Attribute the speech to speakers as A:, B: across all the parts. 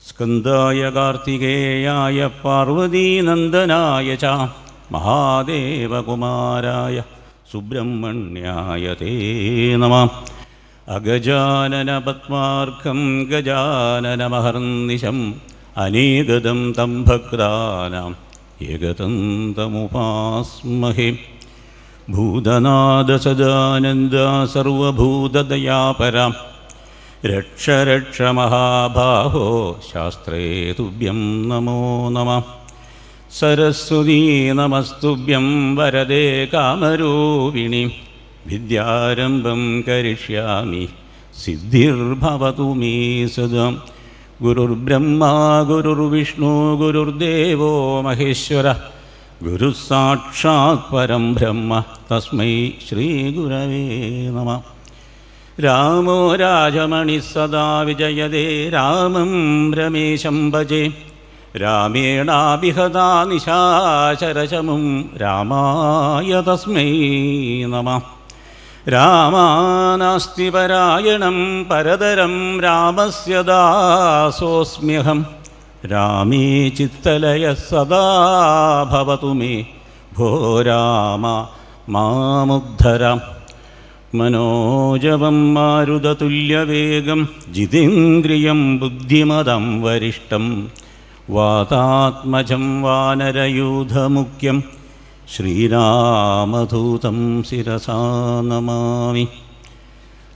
A: സ്കന്ദായ കാർത്തികേയായ പാർവതീനന്ദനായ ച മഹാദേവകുമാരായ സുബ്രഹ്മണ്യായ തേ നമഃ. അഗജാനന പദ്മാർക്കം ഗജാനനമഹർനിശം അനേകദം തം ഭക്താനാം ഏകദം തമുപാസ്മഹേ. ഭൂതനാഥ സദാനന്ദ സർവഭൂതദയാപര രക്ഷ രക്ഷ മഹാബാഹോ ശാസ്ത്രേ തുഭ്യം നമോ നമഃ. സരസ്വതീ നമസ്തുഭ്യം വരദേ കാമരൂപിണി വിദ്യാരംഭം കരിഷ്യാമി സിദ്ധിർഭവതു മേ സദാ. ഗുരുർബ്രഹ്മാ ഗുരുർവിഷ്ണു ഗുരുർദേവോ മഹേശ്വര ഗുരു സാക്ഷാത് പരം ബ്രഹ്മ തസ്മൈ ശ്രീ ഗുരവേ നമഃ. രാമോ രാജമണി സദാ വിജയതേ രാമം രമേശം ഭജേ. രാമേണാഭിഹതാ നിശാചരശമും രാമായ തസ്മൈ നമഃ. രാമാനാസ്തി പരായണം പരതരം രാമസ്യ ദാസോസ്മ്യഹം. രാമേ ചിത്തലയ സദാ ഭവതു മേ ഭോ രാമ മാമുദ്ധര. മനോജവം മാരുതതുല്യവേഗം ജിതേന്ദ്രിയം ബുദ്ധിമതം വരിഷ്ഠം വാതാത്മജം വാനരയൂഥമുഖ്യം ശ്രീരാമദൂതം ശിരസാ നമാമി.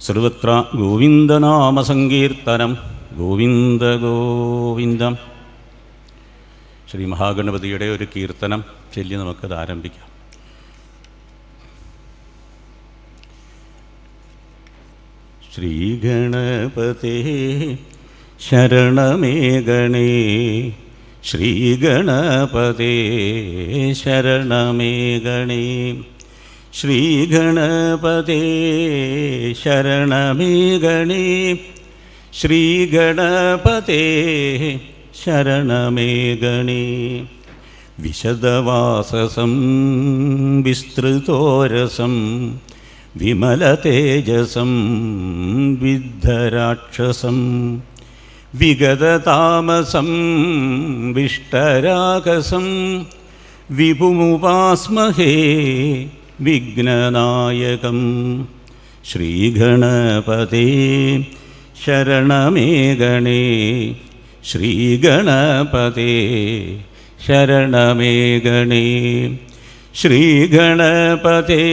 A: സർവത്ര ഗോവിന്ദനാമസങ്കീർത്തനം ഗോവിന്ദ ഗോവിന്ദം. ശ്രീ മഹാഗണപതിയുടെ ഒരു കീർത്തനം ചൊല്ലി നമുക്കത് ആരംഭിക്കാം. ശ്രീഗണപതേ ശരണമേ ഗണേ. ശ്രീഗണപതേ ശരണമേ ഗണേ. ശ്രീഗണപതേ ശരണമേ ഗണേ. ശ്രീഗണപതേ ശരണമേ ഗണേ. വിശദവാസസം വിസ്തൃതോരസം വിമലതേജസം വിദ്ധരാക്ഷസം വിഗതതാമസം വിഷ്ടരാകസം വിപുമുപാസ്മഹേ വിഘ്നനായകം. ശ്രീഗണപതേ ശരണമേ ഗണേ. ശ്രീഗണപതേ ശരണമേ ഗണേ. ശ്രീഗണപതേ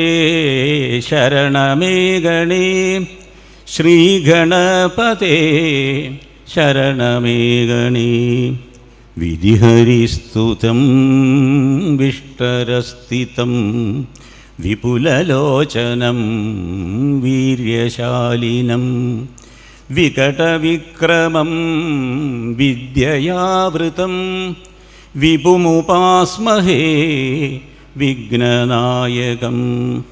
A: ശരണമേ ഗണേ. ശ്രീഗണപതേ ശരണമേ ഗണേ. വിധിഹരിസ്തുതം വിഷ്ടരസ്ഥിതം വിപുലലോചനം വീര്യശാലിനം വികടവിക്രമം വിദ്യയാവൃതം വിപുമുപാസ്മഹേ വിഘ്നനായകം.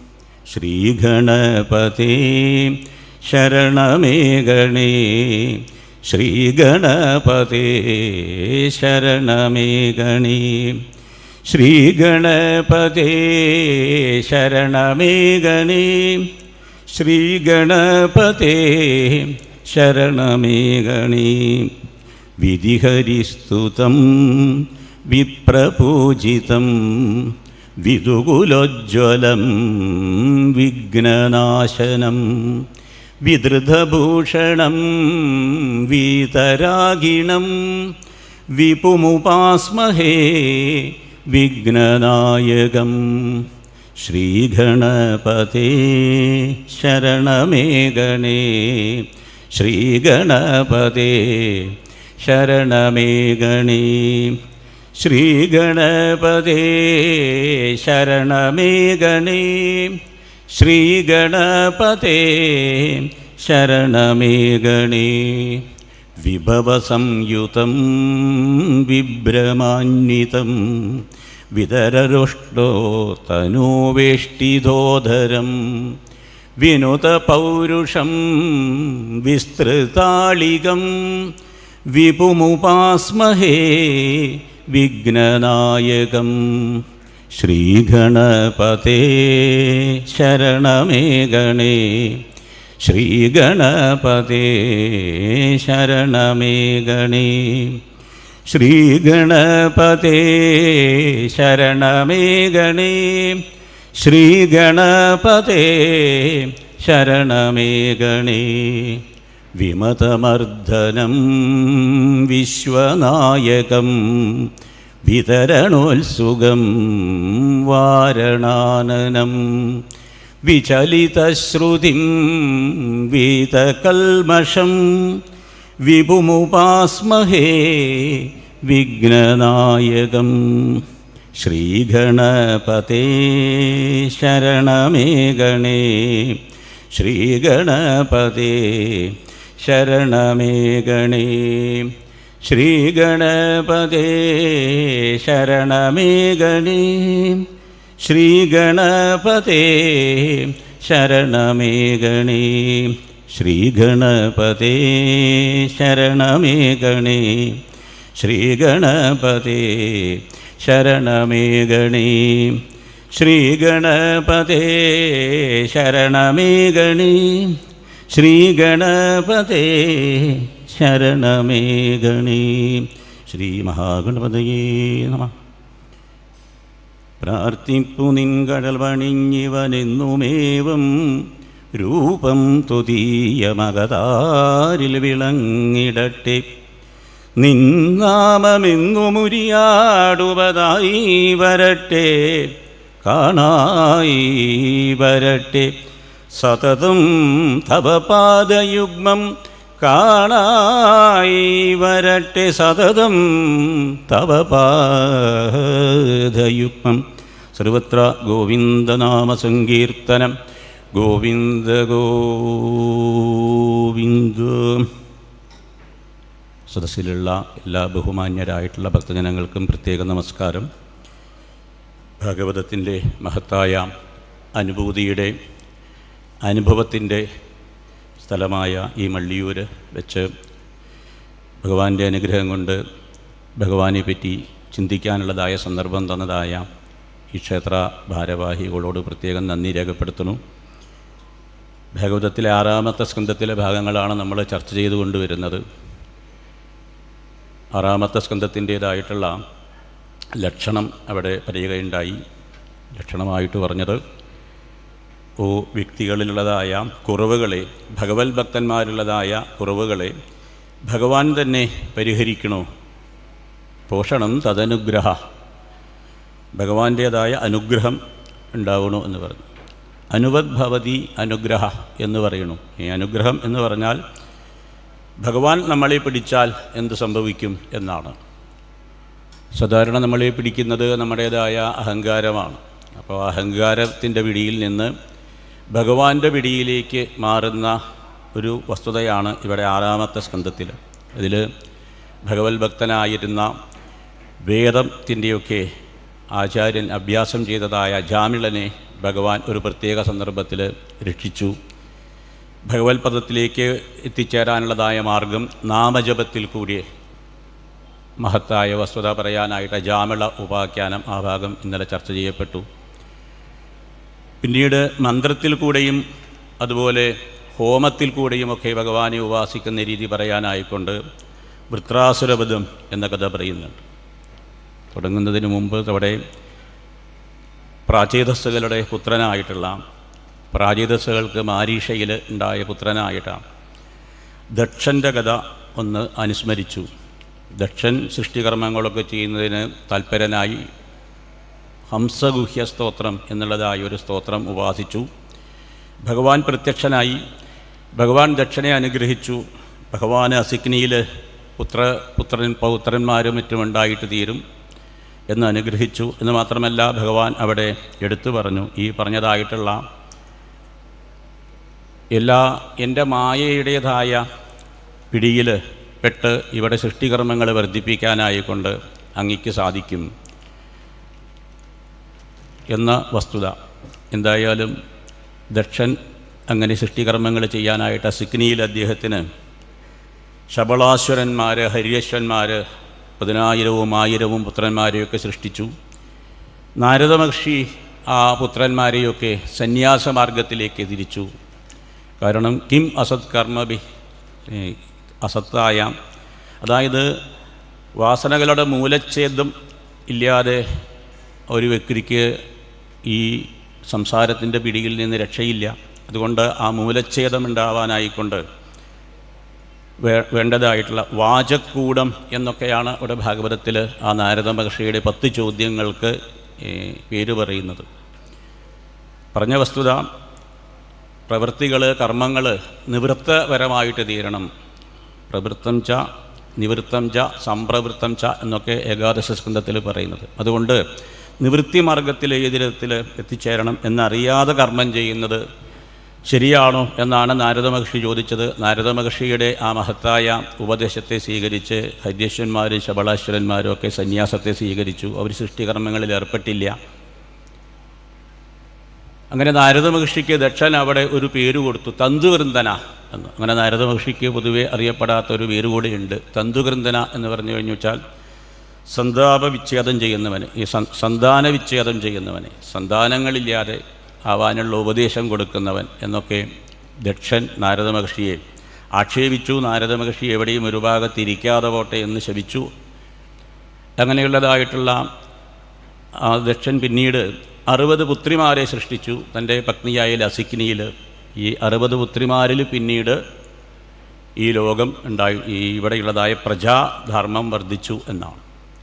A: ശ്രീഗണപതേ ശരണമേ ഗണേ. ശ്രീഗണപതേ ശരണമേ ഗണേ. ശ്രീഗണപതേ ശരണമേ ഗണേ. ശ്രീഗണപതേ ശരണമേ ഗണേ. വിധിഹരിസ്തുതം വിപ്രപൂജിതം വിദുകുലോജ്വലം വിഘ്നനാശനം വിധൃതഭൂഷണം വീതരാഗിണം വിപുമുപാസ്മഹേ വിഘ്നനായകം. ശ്രീഗണപതേ ശരണമേ ഗണേ. ശ്രീഗണപതേ ശരണമേ ഗണേ. ശ്രീഗണപതേ ശരണമേ ഗണേ. ശ്രീഗണപതേ ശരണമേ ഗണേ. വിഭവസംയുതം വിഭ്രമാന്വിതം വിതരരുഷ്ടോ തനൂവേഷ്ടിതോധരം വിനുതപൗരുഷം വിസ്തൃതാളികം വിപുമുപാസ്മഹേ വിഘ്നനായകം. ശ്രീഗണപതേ ശരണമേ ഗണേ. ശ്രീഗണപതേ ശരണമേ ഗണേ. ശ്രീഗണപതേ ശരണമേ ഗണേ. ശ്രീഗണപതേ ശരണമേ ഗണേ. വിമതമർദ്ദനം വിശ്വനായകം വിതരണോത്സുകം വാരണാനനം വിചലിതശ്രുതിം വീതകൽമഷം വിഭുമുപാസ്മഹേ വിഘ്നനായകം. ശ്രീഗണപതേ ശരണമേ ഗണേ. ശ്രീഗണപതേ ശരണമേ ഗണേ. ശ്രീഗണപതേ ശരണമേ ഗണേ. ശ്രീഗണപതേ ശരണമേ ഗണേ. ശ്രീഗണപതേ ശരണമേ ഗണേ. ശ്രീഗണപതേ ശരണമേ ഗണേ. ശ്രീഗണപതേ ശരണമേ ഗണേ. ശ്രീഗണപതേ ശരണമേ ഗണേ. ശ്രീ മഹാഗണപതയേ നമഃ. പ്രാർത്ഥിപ്പു നിൻകടൽ വണിഞ്ഞിവനെന്നുമേവം രൂപം തുതീയമകതാരിൽ വിളങ്ങിടട്ടെ. നിന്നാമമെന്നുമുരിയാടുവതായി വരട്ടെ, കാണായി വരട്ടെ. സതതം തവ പാദയുഗ്മം കാണായി വരട്ടെ. സതതം തവ പാദയുഗ്മം. സർവത്ര ഗോവിന്ദനാമസങ്കീർത്തനം. ഗോവിന്ദ ഗോവിന്ദ. സദസ്സിലുള്ള എല്ലാ ബഹുമാന്യരായിട്ടുള്ള ഭക്തജനങ്ങൾക്കും പ്രത്യേക നമസ്കാരം. ഭാഗവതത്തിൻ്റെ മഹത്തായ അനുഭൂതിയുടെ അനുഭവത്തിൻ്റെ സ്ഥലമായ ഈ മള്ളിയൂർ വെച്ച് ഭഗവാന്റെ അനുഗ്രഹം കൊണ്ട് ഭഗവാനെ പറ്റി ചിന്തിക്കാനുള്ളതായ സന്ദർഭം തന്നതായ ഈ ക്ഷേത്ര ഭാരവാഹികളോട് പ്രത്യേകം നന്ദി രേഖപ്പെടുത്തുന്നു. ഭാഗവതത്തിലെ 6-ാമത്തെ സ്കന്ധത്തിലെ ഭാഗങ്ങളാണ് നമ്മൾ ചർച്ച ചെയ്തു കൊണ്ടുവരുന്നത്. 6-ാമത്തെ സ്കന്ധത്തിൻ്റേതായിട്ടുള്ള ലക്ഷണം അവിടെ പറയുകയുണ്ടായി. ലക്ഷണമായിട്ട് പറഞ്ഞത്, ഓ വ്യക്തികളിലുള്ളതായ കുറവുകളെ, ഭഗവത് ഭക്തന്മാരുള്ളതായ കുറവുകളെ ഭഗവാൻ തന്നെ പരിഹരിക്കണോ. പോഷണം തദനുഗ്രഹ, ഭഗവാന്റേതായ അനുഗ്രഹം ഉണ്ടാവണോ എന്ന് പറഞ്ഞു. അനുവത് ഭവതി അനുഗ്രഹ എന്ന് പറയണു. ഈ അനുഗ്രഹം എന്ന് പറഞ്ഞാൽ ഭഗവാൻ നമ്മളെ പിടിച്ചാൽ എന്ത് സംഭവിക്കും എന്നാണ്. സാധാരണ നമ്മളെ പിടിക്കുന്നത് നമ്മുടേതായ അഹങ്കാരമാണ്. അപ്പോൾ അഹങ്കാരത്തിൻ്റെ പിടിയിൽ നിന്ന് ഭഗവാന്റെ പിടിയിലേക്ക് മാറുന്ന ഒരു വസ്തുതയാണ് ഇവിടെ 6-ാമത്തെ സ്കന്ധത്തിൽ. ഇതിൽ ഭഗവത് ഭക്തനായിരുന്ന വേദത്തിൻ്റെയൊക്കെ ആചാര്യൻ അഭ്യാസം ചെയ്തതായ ജാമിളനെ ഭഗവാൻ ഒരു പ്രത്യേക സന്ദർഭത്തിൽ രക്ഷിച്ചു. ഭഗവത് പദത്തിലേക്ക് എത്തിച്ചേരാനുള്ളതായ മാർഗം നാമജപത്തിൽ കൂടി മഹത്തായ വസ്തുത പറയാനായിട്ട് ജാമിള ഉപാഖ്യാനം ആ ഭാഗം ഇന്നലെ ചർച്ച ചെയ്യപ്പെട്ടു. പിന്നീട് മന്ത്രത്തിൽ കൂടെയും അതുപോലെ ഹോമത്തിൽ കൂടെയുമൊക്കെ ഭഗവാനെ ഉപാസിക്കുന്ന രീതി പറയാനായിക്കൊണ്ട് വൃത്രാസുരവധം എന്ന കഥ പറയുന്നുണ്ട്. തുടങ്ങുന്നതിന് മുമ്പ് അവിടെ പ്രാചേതസ്സുകളുടെ പുത്രനായിട്ടുള്ള, പ്രാചേതസ്സുകൾക്ക് മാരീഷയിൽ ഉണ്ടായ പുത്രനായിട്ടാണ് ദക്ഷൻ്റെ കഥ ഒന്ന് അനുസ്മരിച്ചു. ദക്ഷൻ സൃഷ്ടികർമ്മങ്ങളൊക്കെ ചെയ്യുന്നതിന് തൽപരനായി ഹംസഗുഹ്യ സ്തോത്രം എന്നുള്ളതായ ഒരു സ്തോത്രം ഉപാസിച്ചു. ഭഗവാൻ പ്രത്യക്ഷനായി. ഭഗവാൻ ദക്ഷനെ അനുഗ്രഹിച്ചു. ഭഗവാൻ അസിഗ്നിയിൽ പൗത്രന്മാരും മറ്റും ഉണ്ടായിട്ട് തീരും എന്ന് അനുഗ്രഹിച്ചു. എന്ന് മാത്രമല്ല, ഭഗവാൻ അവിടെ എടുത്തു പറഞ്ഞു, ഈ പറഞ്ഞതായിട്ടുള്ള എല്ലാ എൻ്റെ മായയുടേതായ പിടിയിൽ പെട്ട് ഇവിടെ സൃഷ്ടികർമ്മങ്ങൾ വർദ്ധിപ്പിക്കാനായിക്കൊണ്ട് അങ്ങയ്ക്ക് സാധിക്കും എന്ന വസ്തുത. എന്തായാലും ദക്ഷൻ അങ്ങനെ സൃഷ്ടികർമ്മങ്ങൾ ചെയ്യാനായിട്ട് അസിഗ്നിയിൽ അദ്ദേഹത്തിന് ശബളാശ്വരന്മാർ, ഹര്യശ്വന്മാർ 10,000-ഉം 1,000-ഉം പുത്രന്മാരെയൊക്കെ സൃഷ്ടിച്ചു. നാരദ മഹർഷി ആ പുത്രന്മാരെയൊക്കെ സന്യാസമാർഗത്തിലേക്ക് തിരിച്ചു. കാരണം കിം അസത് കർമ്മബി, അസത്തായ, അതായത് വാസനകളുടെ മൂലച്ഛേദം ഇല്ലാതെ ഒരു വ്യക്തിക്ക് ഈ സംസാരത്തിൻ്റെ പിടിയിൽ നിന്ന് രക്ഷയില്ല. അതുകൊണ്ട് ആ മൂലച്ഛേദം ഉണ്ടാവാനായിക്കൊണ്ട് വേണ്ടതായിട്ടുള്ള വാചക്കൂടം എന്നൊക്കെയാണ് ഇവിടെ ഭാഗവതത്തിൽ ആ നാരദ മഹർഷിയുടെ 10 ചോദ്യങ്ങൾക്ക് പേര് പറയുന്നത്. പറഞ്ഞ വസ്തുത, പ്രവൃത്തികൾ, കർമ്മങ്ങൾ നിവൃത്തപരമായിട്ട് തീരണം. പ്രവൃത്തം ച നിവൃത്തം ച സംപ്രവൃത്തം ച എന്നൊക്കെ ഏകാദശ സ്കന്ധത്തിൽ പറയുന്നത്. അതുകൊണ്ട് നിവൃത്തി മാർഗത്തിൽ ഏതിരത്തിൽ എത്തിച്ചേരണം എന്നറിയാതെ കർമ്മം ചെയ്യുന്നത് ശരിയാണോ എന്നാണ് നാരദ മഹർഷി ചോദിച്ചത്. നാരദ മഹർഷിയുടെ ആ മഹത്തായ ഉപദേശത്തെ സ്വീകരിച്ച് ഹര്യശ്വന്മാരും ശബളാശ്വരന്മാരും ഒക്കെ സന്യാസത്തെ സ്വീകരിച്ചു. അവർ സൃഷ്ടികർമ്മങ്ങളിൽ ഏർപ്പെട്ടില്ല. അങ്ങനെ നാരദ മഹർഷിക്ക് ദക്ഷൻ അവിടെ ഒരു പേര് കൊടുത്തു, തന്തുകൃന്ദന എന്ന്. അങ്ങനെ നാരദ മഹർഷിക്ക് പൊതുവെ അറിയപ്പെടാത്തൊരു പേര് കൂടിയുണ്ട്. തന്തുകൃന്ദന എന്ന് പറഞ്ഞു കഴിഞ്ഞു വെച്ചാൽ സന്താപവിച്ഛേദം ചെയ്യുന്നവന്, ഈ സന്താന വിച്ഛേദം ചെയ്യുന്നവന്, സന്താനങ്ങളില്ലാതെ ആവാനുള്ള ഉപദേശം കൊടുക്കുന്നവൻ എന്നൊക്കെ ദക്ഷൻ നാരദ മഹർഷിയെ ആക്ഷേപിച്ചു. നാരദ മഹർഷി എവിടെയും ഒരു ഭാഗത്തിരിക്കാതെ പോട്ടെ എന്ന് ശപിച്ചു. അങ്ങനെയുള്ളതായിട്ടുള്ള ആ ദക്ഷൻ പിന്നീട് 60 പുത്രിമാരെ സൃഷ്ടിച്ചു തൻ്റെ പത്നിയായ ലസിക്കിനിയിൽ. ഈ 60 പുത്രിമാരിൽ പിന്നീട് ഈ ലോകം ഉണ്ടായി, ഈ ഇവിടെയുള്ളതായ പ്രജാധർമ്മം വർദ്ധിച്ചു എന്നാണ്.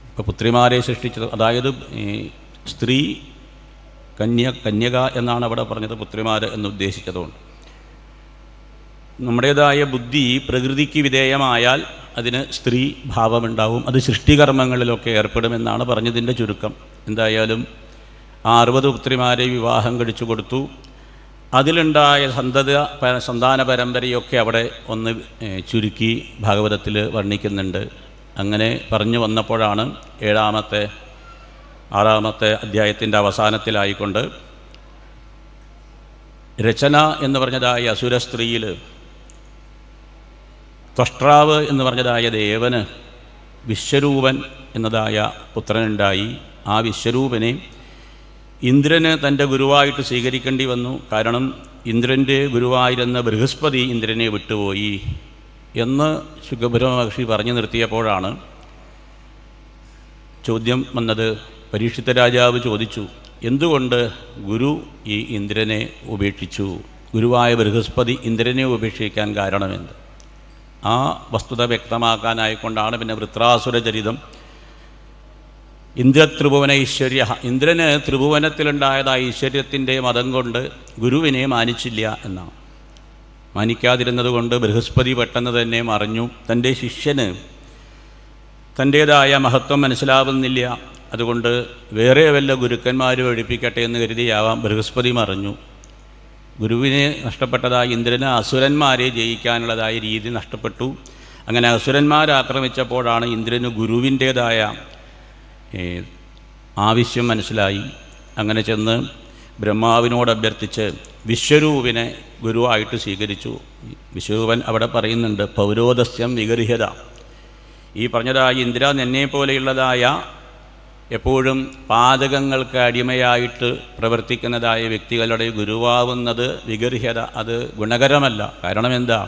A: ഇപ്പോൾ പുത്രിമാരെ സൃഷ്ടിച്ചത്, അതായത് സ്ത്രീ കന്യക എന്നാണ് അവിടെ പറഞ്ഞത്, പുത്രിമാർ എന്ന് ഉദ്ദേശിച്ചതുകൊണ്ട്. നമ്മുടേതായ ബുദ്ധി പ്രകൃതിക്ക് വിധേയമായാൽ അതിന് സ്ത്രീ ഭാവമുണ്ടാവും. അത് സൃഷ്ടികർമ്മങ്ങളിലൊക്കെ ഏർപ്പെടുമെന്നാണ് പറഞ്ഞതിൻ്റെ ചുരുക്കം. എന്തായാലും ആ 60 പുത്രിമാരെ വിവാഹം കഴിച്ചു കൊടുത്തു. അതിലുണ്ടായ സന്താന പരമ്പരയൊക്കെ അവിടെ ഒന്ന് ചുരുക്കി ഭാഗവതത്തിൽ വർണ്ണിക്കുന്നുണ്ട്. അങ്ങനെ പറഞ്ഞു വന്നപ്പോഴാണ് 6ാമത്തെ അധ്യായത്തിൻ്റെ അവസാനത്തിലായിക്കൊണ്ട് രചന എന്ന് പറഞ്ഞതായ അസുര സ്ത്രീയിൽ ത്വഷ്ട്രാവ് എന്ന് പറഞ്ഞതായ ദേവന് വിശ്വരൂപൻ എന്നതായ പുത്രനുണ്ടായി. ആ വിശ്വരൂപനെ ഇന്ദ്രന് തൻ്റെ ഗുരുവായിട്ട് സ്വീകരിക്കേണ്ടി വന്നു. കാരണം ഇന്ദ്രൻ്റെ ഗുരുവായിരുന്ന ബൃഹസ്പതി ഇന്ദ്രനെ വിട്ടുപോയി എന്ന് ശുഗബ്രഹ്മ മഹർഷി പറഞ്ഞു നിർത്തിയപ്പോഴാണ് ചോദ്യം വന്നത്. പരീക്ഷിത രാജാവ് ചോദിച്ചു, എന്തുകൊണ്ട് ഗുരു ഈ ഇന്ദ്രനെ ഉപേക്ഷിച്ചു? ഗുരുവായ ബൃഹസ്പതി ഇന്ദ്രനെ ഉപേക്ഷിക്കാൻ കാരണമെന്ത്? ആ വസ്തുത വ്യക്തമാക്കാനായിക്കൊണ്ടാണ് പിന്നെ വൃത്രാസുര ചരിതം. ഇന്ദ്രത്രിഭുവന ഐശ്വര്യ, ഇന്ദ്രന് ത്രിഭുവനത്തിലുണ്ടായതായ ഐശ്വര്യത്തിൻ്റെ മതം കൊണ്ട് ഗുരുവിനെ മാനിച്ചില്ല എന്നാണ്. മാനിക്കാതിരുന്നത് കൊണ്ട് ബൃഹസ്പതി പെട്ടെന്ന് തന്നെ മറഞ്ഞു. തൻ്റെ ശിഷ്യന് തൻ്റേതായ മഹത്വം മനസ്സിലാവുന്നില്ല, അതുകൊണ്ട് വേറെ വല്ല ഗുരുക്കന്മാർ ഒഴിപ്പിക്കട്ടെ എന്ന് കരുതിയാവാം ബൃഹസ്പതി മറഞ്ഞു. ഗുരുവിനെ നഷ്ടപ്പെട്ടതായ ഇന്ദ്രന് അസുരന്മാരെ ജയിക്കാനുള്ളതായ രീതി നഷ്ടപ്പെട്ടു. അങ്ങനെ അസുരന്മാരാക്രമിച്ചപ്പോഴാണ് ഇന്ദ്രന് ഗുരുവിൻ്റേതായ ആവശ്യം മനസ്സിലായി. അങ്ങനെ ചെന്ന് ബ്രഹ്മാവിനോട് അഭ്യർത്ഥിച്ച് വിശ്വരൂപിനെ ഗുരുവായിട്ട് സ്വീകരിച്ചു. വിശ്വരൂപൻ അവിടെ പറയുന്നുണ്ട്, പൗരോദസ്യം വിഗർഹ്യത. ഈ പറഞ്ഞതായ ഇന്ദ്ര, എന്നെ പോലെയുള്ളതായ എപ്പോഴും പാതകങ്ങൾക്ക് അടിമയായിട്ട് പ്രവർത്തിക്കുന്നതായ വ്യക്തികളുടെ ഗുരുവാവുന്നത് വിഗർഹ്യത, അത് ഗുണകരമല്ല. കാരണം എന്താ?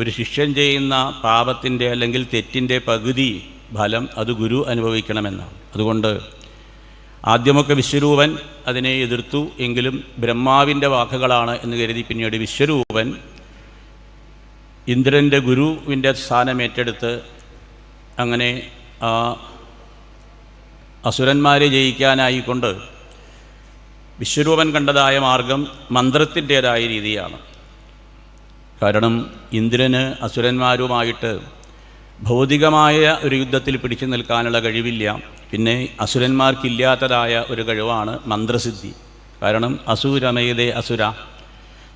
A: ഒരു ശിഷ്യൻ ചെയ്യുന്ന പാപത്തിൻ്റെ അല്ലെങ്കിൽ തെറ്റിൻ്റെ പകുതി ഫലം അത് ഗുരു അനുഭവിക്കണമെന്നാണ്. അതുകൊണ്ട് ആദ്യമൊക്കെ വിശ്വരൂപൻ അതിനെ എതിർത്തു. എങ്കിലും ബ്രഹ്മാവിൻ്റെ വാക്കുകളാണ് എന്ന് കരുതി പിന്നീട് വിശ്വരൂപൻ ഇന്ദ്രൻ്റെ ഗുരുവിൻ്റെ സ്ഥാനം ഏറ്റെടുത്ത് അങ്ങനെ അസുരന്മാരെ ജയിക്കാനായിക്കൊണ്ട് വിശ്വരൂപൻ കണ്ടതായ മാർഗം മന്ത്രത്തിൻ്റേതായ രീതിയാണ്. കാരണം ഇന്ദ്രന് അസുരന്മാരുമായിട്ട് ഭൗതികമായ ഒരു യുദ്ധത്തിൽ പിടിച്ചു നിൽക്കാനുള്ള കഴിവില്ല. പിന്നെ അസുരന്മാർക്കില്ലാത്തതായ ഒരു കഴിവാണ് മന്ത്രസിദ്ധി. കാരണം അസുരമേതേ അസുര,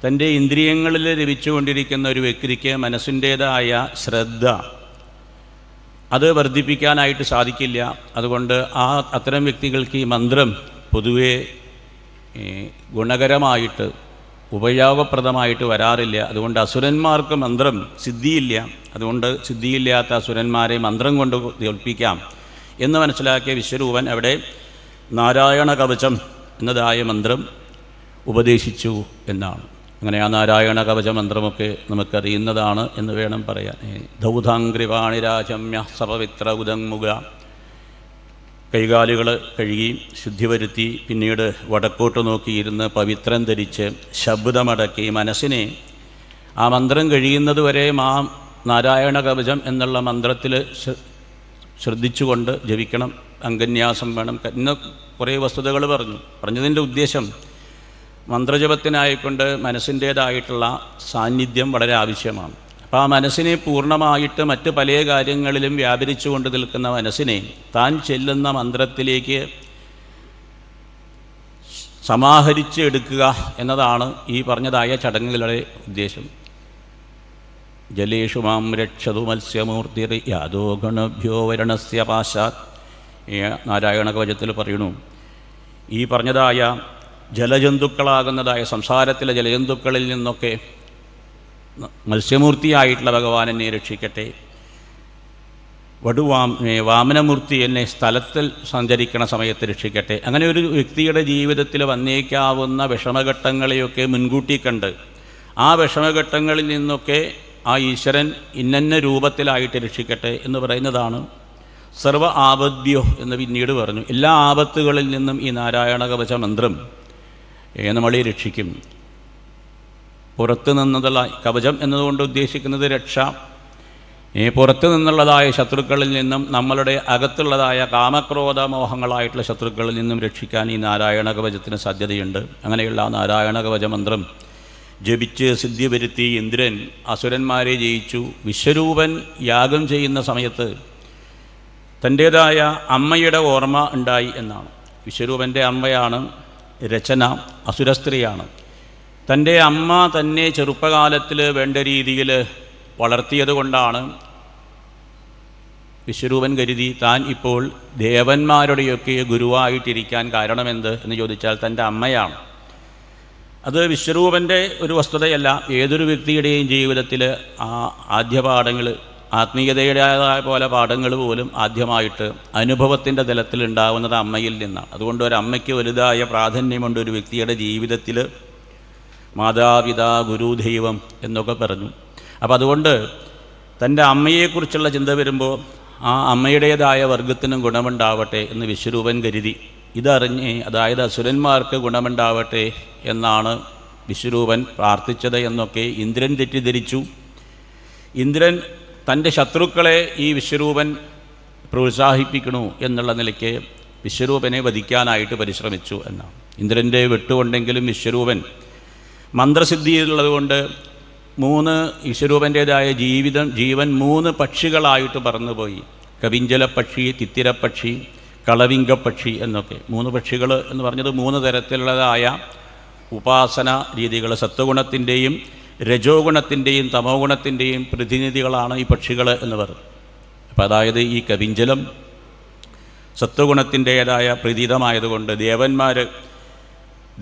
A: തൻ്റെ ഇന്ദ്രിയങ്ങളിൽ ലഭിച്ചുകൊണ്ടിരിക്കുന്ന ഒരു വ്യക്തിക്ക് മനസ്സിൻ്റേതായ ശ്രദ്ധ അത് വർദ്ധിപ്പിക്കാനായിട്ട് സാധിക്കില്ല. അതുകൊണ്ട് അത്തരം വ്യക്തികൾക്ക് ഈ മന്ത്രം പൊതുവേ ഗുണകരമായിട്ട് ഉപയോഗപ്രദമായിട്ട് വരാറില്ല. അതുകൊണ്ട് അസുരന്മാർക്ക് മന്ത്രം സിദ്ധിയില്ല. അതുകൊണ്ട് സിദ്ധിയില്ലാത്ത അസുരന്മാരെ മന്ത്രം കൊണ്ട് തോൽപ്പിക്കാം എന്ന് മനസ്സിലാക്കിയ വിശ്വരൂപൻ അവിടെ നാരായണ കവചം എന്നതായ മന്ത്രം ഉപദേശിച്ചു എന്നാണ്. അങ്ങനെ ആ നാരായണ കവച മന്ത്രമൊക്കെ നമുക്കറിയുന്നതാണ് എന്ന് വേണം പറയാൻ. ദൗധാംഗ്രിവാണിരാജമ്യ സപവിത്ര ഉദങ്മുഖ, കൈകാലുകൾ കഴുകി ശുദ്ധി വരുത്തി പിന്നീട് വടക്കോട്ട് നോക്കിയിരുന്ന് പവിത്രം ധരിച്ച് ശബ്ദമടക്കി മനസ്സിനെ ആ മന്ത്രം കഴിയുന്നതുവരെ നാരായണ കവചം എന്നുള്ള മന്ത്രത്തിൽ ശ്രദ്ധിച്ചുകൊണ്ട് ജപിക്കണം. അംഗന്യാസം വേണം. ഇന്ന് കുറേ വസ്തുതകൾ പറഞ്ഞതിൻ്റെ ഉദ്ദേശം മന്ത്രജപത്തിനായിക്കൊണ്ട് മനസ്സിൻ്റേതായിട്ടുള്ള സാന്നിധ്യം വളരെ ആവശ്യമാണ്. അപ്പോൾ ആ മനസ്സിനെ പൂർണ്ണമായിട്ട് മറ്റ് പല കാര്യങ്ങളിലും വ്യാപരിച്ചു കൊണ്ട് നിൽക്കുന്ന മനസ്സിനെ താൻ ചെല്ലുന്ന മന്ത്രത്തിലേക്ക് സമാഹരിച്ച് എടുക്കുക എന്നതാണ് ഈ പറഞ്ഞതായ ചടങ്ങുകളുടെ ഉദ്ദേശം. ജലേഷു മാം രക്ഷതു മത്സ്യമൂർത്തിർ യാദോ ഗണഭ്യോ വരണസ്യ പാശാത്. നാരായണ കവചത്തിൽ പറയുന്നു, ഈ പറഞ്ഞതായ ജലജന്തുക്കളാകുന്നതായ സംസാരത്തിലെ ജലജന്തുക്കളിൽ നിന്നൊക്കെ മത്സ്യമൂർത്തിയായിട്ടുള്ള ഭഗവാൻ എന്നെ രക്ഷിക്കട്ടെ. വാമനമൂർത്തി എന്നെ സ്ഥലത്തിൽ സഞ്ചരിക്കണ സമയത്ത് രക്ഷിക്കട്ടെ. അങ്ങനെ ഒരു വ്യക്തിയുടെ ജീവിതത്തിൽ വന്നേക്കാവുന്ന വിഷമഘട്ടങ്ങളെയൊക്കെ മുൻകൂട്ടി കണ്ട് ആ വിഷമഘട്ടങ്ങളിൽ നിന്നൊക്കെ ആ ഈശ്വരൻ ഇന്നന്ന രൂപത്തിലായിട്ട് രക്ഷിക്കട്ടെ എന്ന് പറയുന്നതാണ്. സർവ ആപദ്യോ എന്ന് പിന്നീട് പറഞ്ഞു. എല്ലാ ആപത്തുകളിൽ നിന്നും ഈ നാരായണ കവച മന്ത്രം നമ്മളെ രക്ഷിക്കും. പുറത്തു നിന്നുള്ള കവചം എന്നതുകൊണ്ട് ഉദ്ദേശിക്കുന്നത് രക്ഷ. പുറത്തു നിന്നുള്ളതായ ശത്രുക്കളിൽ നിന്നും നമ്മളുടെ അകത്തുള്ളതായ കാമക്രോധ മോഹങ്ങളായിട്ടുള്ള ശത്രുക്കളിൽ നിന്നും രക്ഷിക്കാൻ ഈ നാരായണ കവചത്തിന് സാധ്യതയുണ്ട്. അങ്ങനെയുള്ള നാരായണ കവച മന്ത്രം ജപിച്ച് സിദ്ധി വരുത്തി ഇന്ദ്രൻ അസുരന്മാരെ ജയിച്ചു. വിശ്വരൂപൻ യാഗം ചെയ്യുന്ന സമയത്ത് തൻ്റേതായ അമ്മയുടെ ഓർമ്മ ഉണ്ടായി എന്നാണ്. വിശ്വരൂപൻ്റെ അമ്മയാണ് രചന, അസുരസ്ത്രീയാണ്. തൻ്റെ അമ്മ തന്നെ ചെറുപ്പകാലത്തിൽ വേണ്ട രീതിയിൽ വളർത്തിയത് കൊണ്ടാണ് വിശ്വരൂപൻ കരുതി താൻ ഇപ്പോൾ ദേവന്മാരുടെയൊക്കെ ഗുരുവായിട്ടിരിക്കാൻ കാരണമെന്ത് എന്ന് ചോദിച്ചാൽ തൻ്റെ അമ്മയാണ്. അത് വിശ്വരൂപൻ്റെ ഒരു വസ്തുതയല്ല. ഏതൊരു വ്യക്തിയുടെയും ജീവിതത്തിൽ ആ ആദ്യ പാഠങ്ങൾ, ആത്മീയതയുടേതായ പോലെ പാഠങ്ങൾ പോലും ആദ്യമായിട്ട് അനുഭവത്തിൻ്റെ തലത്തിൽ ഉണ്ടാകുന്നത് അമ്മയിൽ നിന്നാണ്. അതുകൊണ്ട് ഒരു അമ്മയ്ക്ക് വലുതായ പ്രാധാന്യമുണ്ട് ഒരു വ്യക്തിയുടെ ജീവിതത്തിൽ. മാതാപിതാ ഗുരു ദൈവം എന്നൊക്കെ പറഞ്ഞു. അപ്പം അതുകൊണ്ട് തൻ്റെ അമ്മയെക്കുറിച്ചുള്ള ചിന്ത വരുമ്പോൾ ആ അമ്മയുടേതായ വർഗത്തിനും ഗുണമുണ്ടാവട്ടെ എന്ന് വിശ്വരൂപൻ കരുതി. ഇതറിഞ്ഞ്, അതായത് അസുരന്മാർക്ക് ഗുണമുണ്ടാവട്ടെ എന്നാണ് വിശ്വരൂപൻ പ്രാർത്ഥിച്ചത് എന്നൊക്കെ ഇന്ദ്രൻ തെറ്റിദ്ധരിച്ചു. ഇന്ദ്രൻ തൻ്റെ ശത്രുക്കളെ ഈ വിശ്വരൂപൻ പ്രോത്സാഹിപ്പിക്കണു എന്നുള്ള നിലയ്ക്ക് വിശ്വരൂപനെ വധിക്കാനായിട്ട് പരിശ്രമിച്ചു എന്നാണ്. ഇന്ദ്രൻ്റെ വെട്ടുകൊണ്ടെങ്കിലും വിശ്വരൂപൻ മന്ത്രസിദ്ധിയുള്ളതുകൊണ്ട് വിശ്വരൂപൻ്റേതായ ജീവൻ 3 പക്ഷികളായിട്ട് പറന്നുപോയി. കവിഞ്ചലപ്പക്ഷി, തിത്തിരപ്പക്ഷി, കളവിങ്കപ്പക്ഷി എന്നൊക്കെ 3 പക്ഷികൾ എന്ന് പറഞ്ഞത് 3 തരത്തിലുള്ളതായ ഉപാസന രീതികൾ, സത്വഗുണത്തിൻ്റെയും രജോ ഗുണത്തിൻ്റെയും തമോ ഗുണത്തിൻ്റെയും പ്രതിനിധികളാണ് ഈ പക്ഷികൾ എന്ന് പറയും. അപ്പോൾ അതായത് ഈ കവിഞ്ചലം സത്വഗുണത്തിൻ്റേതായ പ്രതീതമായതുകൊണ്ട്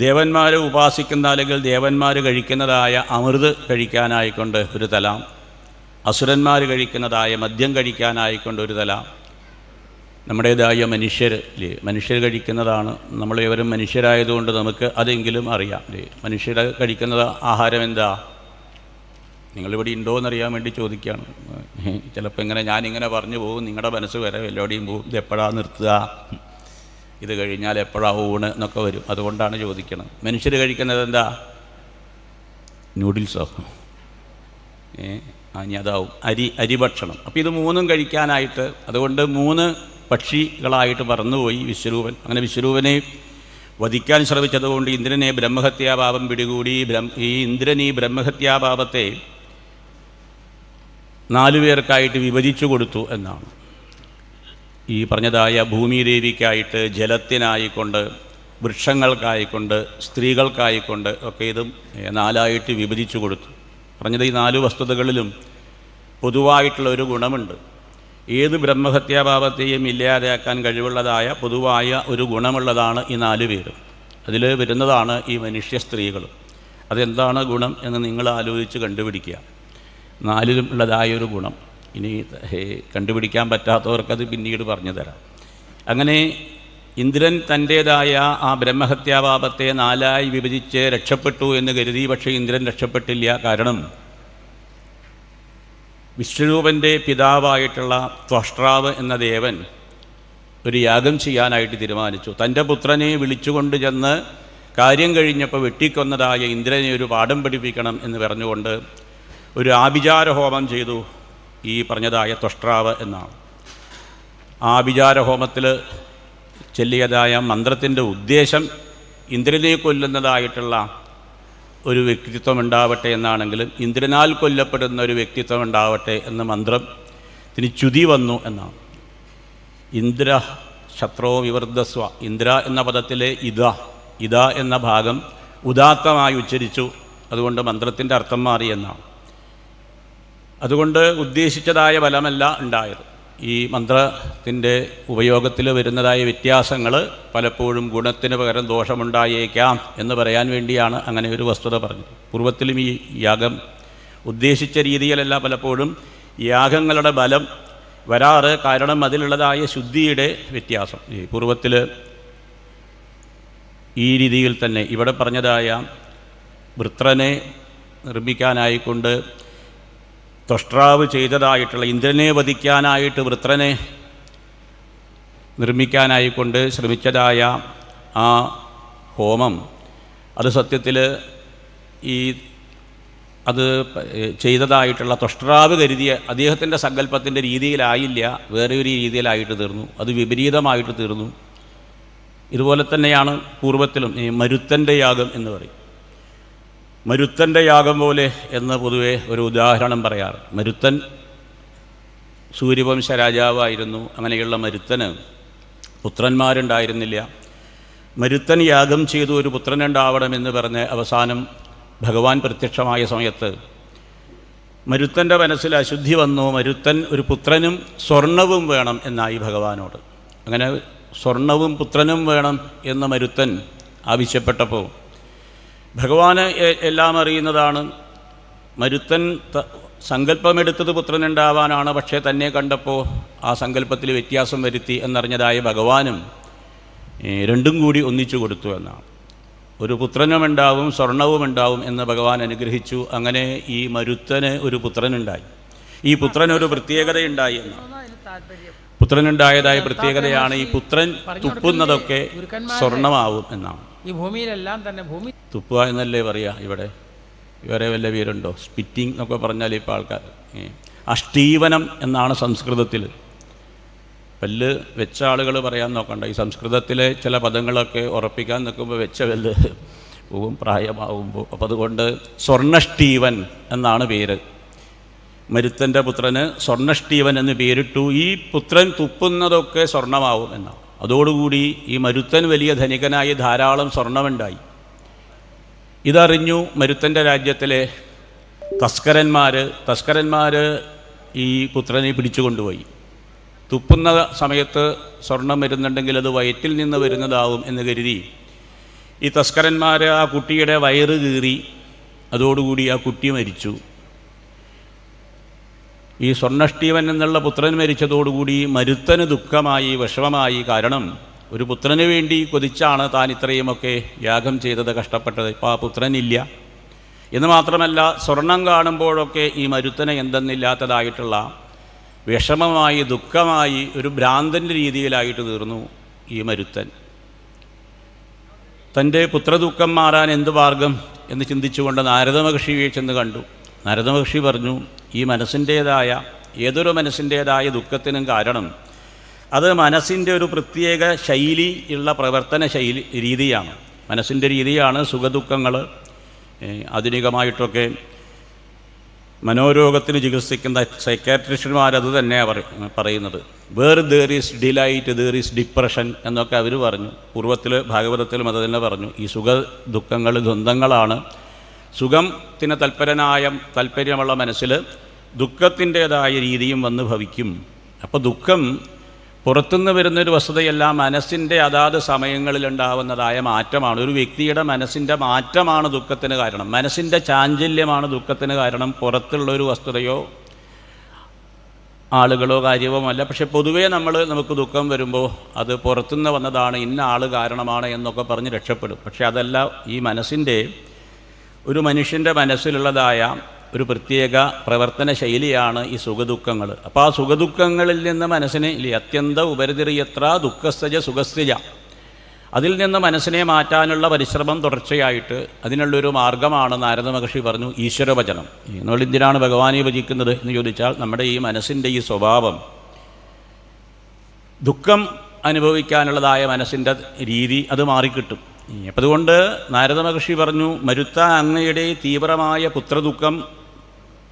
A: ദേവന്മാർ ഉപാസിക്കുന്ന, അല്ലെങ്കിൽ ദേവന്മാർ കഴിക്കുന്നതായ അമൃത് കഴിക്കാനായിക്കൊണ്ട് ഒരു തല, അസുരന്മാർ കഴിക്കുന്നതായ മദ്യം കഴിക്കാനായിക്കൊണ്ട് ഒരു തല, നമ്മുടേതായ മനുഷ്യർ കഴിക്കുന്നതാണ്. നമ്മളേവരും മനുഷ്യരായതുകൊണ്ട് നമുക്ക് അതെങ്കിലും അറിയാം. മനുഷ്യർ കഴിക്കുന്ന ആഹാരം എന്താ? നിങ്ങളിവിടെ ഉണ്ടോ എന്നറിയാൻ വേണ്ടി ചോദിക്കുകയാണ്. ചിലപ്പോൾ ഞാനിങ്ങനെ പറഞ്ഞു പോകും, നിങ്ങളുടെ മനസ്സ് വരെ എല്ലാവരുടെയും പോകും. ഇത് എപ്പോഴാണ് നിർത്തുക, ഇത് കഴിഞ്ഞാൽ എപ്പോഴാണ് ഊണ് എന്നൊക്കെ വരും. അതുകൊണ്ടാണ് ചോദിക്കണം. മനുഷ്യർ കഴിക്കുന്നത് എന്താ? നൂഡിൽസോ? ഇനി അതാവും അരി ഭക്ഷണം. അപ്പോൾ ഇത് 3 കഴിക്കാനായിട്ട്, അതുകൊണ്ട് 3 പക്ഷികളായിട്ട് പറന്നുപോയി വിശ്വരൂപൻ. അങ്ങനെ വിശ്വരൂപനെ വധിക്കാൻ ശ്രമിച്ചതുകൊണ്ട് ഇന്ദ്രനെ ബ്രഹ്മഹത്യാപാപം പിടികൂടി. ഈ ഇന്ദ്രൻ ഈ ബ്രഹ്മഹത്യാപാപത്തെ 4 പേർക്കായിട്ട് വിഭജിച്ചു കൊടുത്തു എന്നാണ്. ഈ പറഞ്ഞതായ ഭൂമിദേവിക്കായിട്ട്, ജലത്തിനായിക്കൊണ്ട്, വൃക്ഷങ്ങൾക്കായിക്കൊണ്ട്, സ്ത്രീകൾക്കായിക്കൊണ്ട് ഒക്കെ ഇതും 4ആയിട്ട് വിഭജിച്ചു കൊടുത്തു. പറഞ്ഞത് ഈ 4 വസ്തുതകളിലും പൊതുവായിട്ടുള്ള ഒരു ഗുണമുണ്ട്. ഏത് ബ്രഹ്മഹത്യാഭാവത്തെയും ഇല്ലാതെയാക്കാൻ കഴിവുള്ളതായ പൊതുവായ ഒരു ഗുണമുള്ളതാണ് ഈ 4 പേരും. അതിൽ വരുന്നതാണ് ഈ മനുഷ്യ സ്ത്രീകൾ. അതെന്താണ് ഗുണം എന്ന് നിങ്ങൾ ആലോചിച്ച് കണ്ടുപിടിക്കുക. 4ലും ഉള്ളതായൊരു ഗുണം. ഇനി കണ്ടുപിടിക്കാൻ പറ്റാത്തവർക്കത് പിന്നീട് പറഞ്ഞു തരാം. അങ്ങനെ ഇന്ദ്രൻ തൻ്റേതായ ആ ബ്രഹ്മഹത്യാപാപത്തെ 4 വിഭജിച്ച് രക്ഷപ്പെട്ടു എന്ന് കരുതി. പക്ഷേ ഇന്ദ്രൻ രക്ഷപ്പെട്ടില്ല. കാരണം വിശ്വരൂപൻ്റെ പിതാവായിട്ടുള്ള ത്വഷ്ട്രാവ് എന്ന ദേവൻ ഒരു യാഗം ചെയ്യാനായിട്ട് തീരുമാനിച്ചു. തൻ്റെ പുത്രനെ വിളിച്ചുകൊണ്ട് ചെന്ന് കാര്യം കഴിഞ്ഞപ്പോൾ വെട്ടിക്കൊന്നതായ ഇന്ദ്രനെ ഒരു പാഠം പഠിപ്പിക്കണം എന്ന് പറഞ്ഞുകൊണ്ട് ഒരു ആഭിചാരഹോമം ചെയ്തു ഈ പറഞ്ഞതായ ത്വഷ്ട്രാവ് എന്നാണ്. ആഭിചാരഹോമത്തിൽ ചൊല്ലിയതായ മന്ത്രത്തിൻ്റെ ഉദ്ദേശം ഇന്ദ്രനെ കൊല്ലുന്നതായിട്ടുള്ള ഒരു വ്യക്തിത്വം ഉണ്ടാവട്ടെ എന്നാണെങ്കിലും ഇന്ദ്രനാൽ കൊല്ലപ്പെടുന്ന ഒരു വ്യക്തിത്വം ഉണ്ടാവട്ടെ എന്ന മന്ത്രത്തിന് ച്യുതി വന്നു എന്നാണ്. ഇന്ദ്ര ശത്രോ വിവർദ്ധസ്വ. ഇന്ദ്ര എന്ന പദത്തിലെ ഇത എന്ന ഭാഗം ഉദാത്തമായി ഉച്ചരിച്ചു. അതുകൊണ്ട് മന്ത്രത്തിൻ്റെ അർത്ഥം മാറി എന്നാണ്. അതുകൊണ്ട് ഉദ്ദേശിച്ചതായ ഫലമല്ല ഉണ്ടായത്. ഈ മന്ത്രത്തിൻ്റെ ഉപയോഗത്തിൽ വരുന്നതായ വ്യത്യാസങ്ങൾ പലപ്പോഴും ഗുണത്തിന് പകരം ദോഷമുണ്ടായേക്കാം എന്ന് പറയാൻ വേണ്ടിയാണ് അങ്ങനെ ഒരു വസ്തുത പറഞ്ഞത്. പൂർവ്വത്തിലും ഈ യാഗം ഉദ്ദേശിച്ച രീതിയിലല്ല പലപ്പോഴും യാഗങ്ങളുടെ ബലം വരാറ്. കാരണം അതിലുള്ളതായ ശുദ്ധിയുടെ വ്യത്യാസം. ഈ പൂർവ്വത്തിൽ ഈ രീതിയിൽ തന്നെ ഇവിടെ പറഞ്ഞതായ വൃത്രനെ നിർമ്മിക്കാനായിക്കൊണ്ട് ത്വഷ്ട്രാവ് ചെയ്തതായിട്ടുള്ള ഇന്ദ്രനെ വധിക്കാനായിട്ട് വൃത്രനെ നിർമ്മിക്കാനായിക്കൊണ്ട് ശ്രമിച്ചതായ ആ ഹോമം അത് സത്യത്തിൽ അത് ചെയ്തതായിട്ടുള്ള ത്വഷ്ട്രാവ് കരുതിയ അദ്ദേഹത്തിൻ്റെ സങ്കല്പത്തിൻ്റെ രീതിയിലായില്ല, വേറെ ഒരു രീതിയിലായിട്ട് തീർന്നു. അത് വിപരീതമായിട്ട് തീർന്നു. ഇതുപോലെ തന്നെയാണ് പൂർവ്വത്തിലും ഈ മരുത്തൻ്റെ യാഗം എന്ന് പറയും. മരുത്തൻ്റെ യാഗം പോലെ എന്ന് പൊതുവെ ഒരു ഉദാഹരണം പറയാറ്. മരുത്തൻ സൂര്യവംശ രാജാവായിരുന്നു. അങ്ങനെയുള്ള മരുത്തന് പുത്രന്മാരുണ്ടായിരുന്നില്ല. മരുത്തൻ യാഗം ചെയ്തു ഒരു പുത്രനുണ്ടാവണമെന്ന് പറഞ്ഞ് അവസാനം ഭഗവാൻ പ്രത്യക്ഷമായ സമയത്ത് മരുത്തൻ്റെ മനസ്സിൽ അശുദ്ധി വന്നു. മരുത്തൻ ഒരു പുത്രനും സ്വർണവും വേണം എന്നായി ഭഗവാനോട്. അങ്ങനെ സ്വർണവും പുത്രനും വേണം എന്ന് മരുത്തൻ ആവശ്യപ്പെട്ടപ്പോൾ ഭഗവാന് എല്ലാം അറിയുന്നതാണ്. മരുത്തൻ സങ്കല്പമെടുത്തത് പുത്രനുണ്ടാവാനാണ്. പക്ഷേ തന്നെ കണ്ടപ്പോൾ ആ സങ്കല്പത്തിൽ വ്യത്യാസം വരുത്തി എന്നറിഞ്ഞതായ ഭഗവാനും രണ്ടും കൂടി ഒന്നിച്ചു കൊടുത്തു എന്നാണ്. ഒരു പുത്രനുമുണ്ടാവും സ്വർണവുമുണ്ടാവും എന്ന് ഭഗവാൻ അനുഗ്രഹിച്ചു. അങ്ങനെ ഈ മരുത്തന് ഒരു പുത്രനുണ്ടായി. ഈ പുത്രനൊരു പ്രത്യേകതയുണ്ടായി എന്നാണ്. പുത്രനുണ്ടായതായ പ്രത്യേകതയാണ് ഈ പുത്രൻ തുപ്പുന്നതൊക്കെ സ്വർണമാവും എന്നാണ്.
B: ഈ ഭൂമിയിലെല്ലാം തന്നെ ഭൂമി
A: തുപ്പുക എന്നല്ലേ പറയുക. ഇവിടെ വേറെ വല്ല പേരുണ്ടോ? സ്പിറ്റിംഗ് എന്നൊക്കെ പറഞ്ഞാൽ ഇപ്പോൾ ആൾക്കാർ അഷ്ടീവനം എന്നാണ് സംസ്കൃതത്തിൽ. പല്ല് വെച്ച ആളുകൾ പറയാൻ നോക്കണ്ട. ഈ സംസ്കൃതത്തിലെ ചില പദങ്ങളൊക്കെ ഉറപ്പിക്കാൻ നിൽക്കുമ്പോൾ വെച്ച പല്ല് പോവും പ്രായമാവുമ്പോൾ. അപ്പോൾ അതുകൊണ്ട് സ്വർണഷ്ടീവൻ എന്നാണ് പേര്. മരുത്തൻ്റെ പുത്രന് സ്വർണഷ്ടീവൻ എന്ന് പേരിട്ടു. ഈ പുത്രൻ തുപ്പുന്നതൊക്കെ സ്വർണമാവും എന്നാണ്. അതോടുകൂടി ഈ മരുത്തൻ വലിയ ധനികനായി ധാരാളം സ്വർണമുണ്ടായി. ഇതറിഞ്ഞു മരുത്തൻ്റെ രാജ്യത്തിലെ തസ്കരന്മാർ ഈ പുത്രനെ പിടിച്ചു കൊണ്ടുപോയി. തുപ്പുന്ന സമയത്ത് സ്വർണം വരുന്നുണ്ടെങ്കിൽ അത് വയറ്റിൽ നിന്ന് വരുന്നതാവും എന്ന് കരുതി ഈ തസ്കരന്മാർ ആ കുട്ടിയുടെ വയറ് കീറി. അതോടുകൂടി ആ കുട്ടി മരിച്ചു. ഈ സ്വർണഷ്ടീവൻ എന്നുള്ള പുത്രൻ മരിച്ചതോടുകൂടി മരുത്തന് ദുഃഖമായി, വിഷമമായി. കാരണം ഒരു പുത്രന് വേണ്ടി കൊതിച്ചാണ് താൻ ഇത്രയുമൊക്കെ യാഗം ചെയ്തത്, കഷ്ടപ്പെട്ടത്. ഇപ്പോൾ ആ പുത്രനില്ല എന്ന് മാത്രമല്ല, സ്വർണം കാണുമ്പോഴൊക്കെ ഈ മരുത്തന് എന്തെന്നില്ലാത്തതായിട്ടുള്ള വിഷമമായി, ദുഃഖമായി, ഒരു ഭ്രാന്തൻ്റെ രീതിയിലായിട്ട് തീർന്നു ഈ മരുത്തൻ. തൻ്റെ പുത്രദുഃഖം മാറാൻ എന്ത് മാർഗം എന്ന് ചിന്തിച്ചുകൊണ്ട് നാരദ മഹർഷിയെ ചെന്ന് കണ്ടു. നാരദ മഹർഷി പറഞ്ഞു, ഈ മനസ്സിൻ്റേതായ ഏതൊരു മനസ്സിൻ്റേതായ ദുഃഖത്തിനും കാരണം അത് മനസ്സിൻ്റെ ഒരു പ്രത്യേക ശൈലി ഉള്ള പ്രവർത്തന രീതിയാണ്. മനസ്സിൻ്റെ രീതിയാണ് സുഖദുഃഖങ്ങൾ. ആധുനികമായിട്ടൊക്കെ മനോരോഗത്തിന് ചികിത്സിക്കുന്ന സൈക്കാട്രിസ്റ്റുമാരത് തന്നെയാണ് പറയുന്നത്. Where there is delight there is depression എന്നൊക്കെ അവർ പറഞ്ഞു. പൂർവ്വത്തിൽ ഭാഗവതത്തിലും അത് തന്നെ പറഞ്ഞു. ഈ സുഖ ദുഃഖങ്ങൾ ദ്വന്ദ്ങ്ങളാണ്. സുഖത്തിന് താല്പര്യമുള്ള മനസ്സിൽ ദുഃഖത്തിൻ്റേതായ രീതിയും വന്ന് ഭവിക്കും. അപ്പോൾ ദുഃഖം പുറത്തുനിന്ന് വരുന്നൊരു വസ്തുതയല്ല, മനസ്സിൻ്റെ അതാത് സമയങ്ങളിലുണ്ടാവുന്നതായ മാറ്റമാണ്. ഒരു വ്യക്തിയുടെ മനസ്സിൻ്റെ മാറ്റമാണ് ദുഃഖത്തിന് കാരണം. മനസ്സിൻ്റെ ചാഞ്ചല്യമാണ് ദുഃഖത്തിന് കാരണം. പുറത്തുള്ളൊരു വസ്തുതയോ, ആളുകളോ കാര്യമോ അല്ല. പക്ഷെ പൊതുവേ നമുക്ക് ദുഃഖം വരുമ്പോൾ അത് പുറത്തുനിന്ന് വന്നതാണ്, ഇന്ന ആൾ കാരണമാണ് എന്നൊക്കെ പറഞ്ഞ് രക്ഷപ്പെടും. പക്ഷെ അതല്ല, ഈ മനസ്സിൻ്റെ ഒരു മനുഷ്യൻ്റെ മനസ്സിലുള്ളതായ ഒരു പ്രത്യേക പ്രവർത്തന ശൈലിയാണ് ഈ സുഖദുഃഖങ്ങൾ. അപ്പോൾ ആ സുഖദുഃഖങ്ങളിൽ നിന്ന് മനസ്സിനെ അത്യന്ത ഉപരിതിറിയത്ര ദുഃഖസ്ഥജ സുഖസ്ഥജ, അതിൽ നിന്ന് മനസ്സിനെ മാറ്റാനുള്ള പരിശ്രമം തുടർച്ചയായിട്ട് അതിനുള്ളൊരു മാർഗ്ഗമാണ് നാരദ മഹർഷി പറഞ്ഞു ഈശ്വരവചനം. നമ്മൾ എന്തിനാണ് ഭഗവാനെ ഭജിക്കുന്നത് എന്ന് ചോദിച്ചാൽ നമ്മുടെ ഈ മനസ്സിൻ്റെ ഈ സ്വഭാവം, ദുഃഖം അനുഭവിക്കാനുള്ളതായ മനസ്സിൻ്റെ രീതി അത് മാറിക്കിട്ടും. അപ്പം അതുകൊണ്ട് നാരദ മഹർഷി പറഞ്ഞു, മരുത്ത അങ്ങയുടെ തീവ്രമായ പുത്രദുഃഖം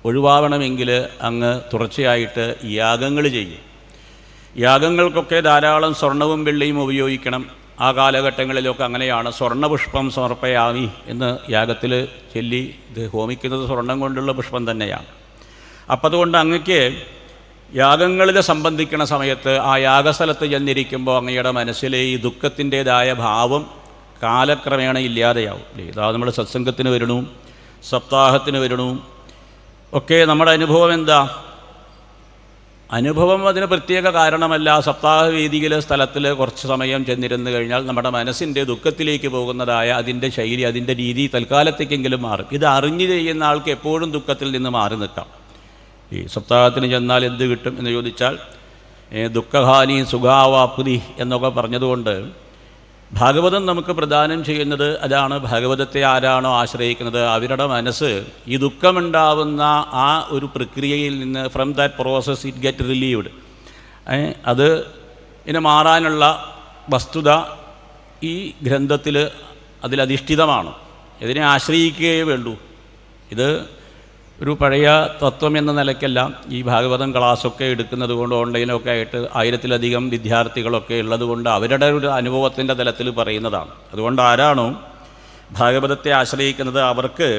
A: ഒഴിവാകണമെങ്കിൽ അങ്ങ് തുടർച്ചയായിട്ട് യാഗങ്ങൾ ചെയ്യും. യാഗങ്ങൾക്കൊക്കെ ധാരാളം സ്വർണവും വെള്ളിയും ഉപയോഗിക്കണം. ആ കാലഘട്ടങ്ങളിലൊക്കെ അങ്ങനെയാണ്. സ്വർണ്ണപുഷ്പം സമർപ്പയാമി എന്ന് യാഗത്തിൽ ചൊല്ലി, ഇത് ഹോമിക്കുന്നത് സ്വർണം കൊണ്ടുള്ള പുഷ്പം തന്നെയാണ്. അപ്പം അതുകൊണ്ട് അങ്ങക്ക് യാഗങ്ങളിൽ സംബന്ധിക്കുന്ന സമയത്ത് ആ യാഗസ്ഥലത്ത് ചെന്നിരിക്കുമ്പോൾ അങ്ങയുടെ മനസ്സിലെ ഈ ദുഃഖത്തിൻ്റേതായ ഭാവം കാലക്രമേണ ഇല്ലാതെയാവും. ഇതാ നമ്മൾ സത്സംഗത്തിന് വരണു, സപ്താഹത്തിന് വരണു ഒക്കെ നമ്മുടെ അനുഭവം എന്താ? അനുഭവം അതിന് പ്രത്യേക കാരണമല്ല. സപ്താഹ വേദിയിൽ സ്ഥലത്തിൽ കുറച്ച് സമയം ചെന്നിരുന്നു കഴിഞ്ഞാൽ നമ്മുടെ മനസ്സിൻ്റെ ദുഃഖത്തിലേക്ക് പോകുന്നതായ അതിൻ്റെ ശൈലി, അതിൻ്റെ രീതി തൽക്കാലത്തേക്കെങ്കിലും മാറും. ഇത് അറിഞ്ഞു ചെയ്യുന്ന ആൾക്ക് എപ്പോഴും ദുഃഖത്തിൽ നിന്ന് മാറി നിൽക്കാം. ഈ സപ്താഹത്തിന് ചെന്നാൽ എന്ത് കിട്ടും എന്ന് ചോദിച്ചാൽ ദുഃഖഹാനി സുഖാവാപ്തി എന്നൊക്കെ പറഞ്ഞതുകൊണ്ട് ഭാഗവതം നമുക്ക് പ്രദാനം ചെയ്യുന്നത് അതാണ്. ഭാഗവതത്തെ ആരാണോ ആശ്രയിക്കുന്നത് അവരുടെ മനസ്സ് ഈ ദുഃഖമുണ്ടാവുന്ന ആ ഒരു പ്രക്രിയയിൽ നിന്ന്, from that process it get relieved, അത് ഇനി മാറാനുള്ള വസ്തുത ഈ ഗ്രന്ഥത്തിൽ അതിലധിഷ്ഠിതമാണ്. ഇതിനെ ആശ്രയിക്കുകയേ വേണ്ടൂ. ഇത് ഒരു പഴയ തത്വം എന്ന നിലയ്ക്കല്ല. ഈ ഭാഗവതം ക്ലാസ്സൊക്കെ എടുക്കുന്നത് കൊണ്ട് ഓൺലൈനൊക്കെ ആയിട്ട് 1000-ലധികം വിദ്യാർത്ഥികളൊക്കെ ഉള്ളതുകൊണ്ട് അവരുടെ ഒരു അനുഭവത്തിൻ്റെ തലത്തിൽ പറയുന്നതാണ്. അതുകൊണ്ട് ആരാണോ ഭാഗവതത്തെ ആശ്രയിക്കുന്നത് അവർക്ക്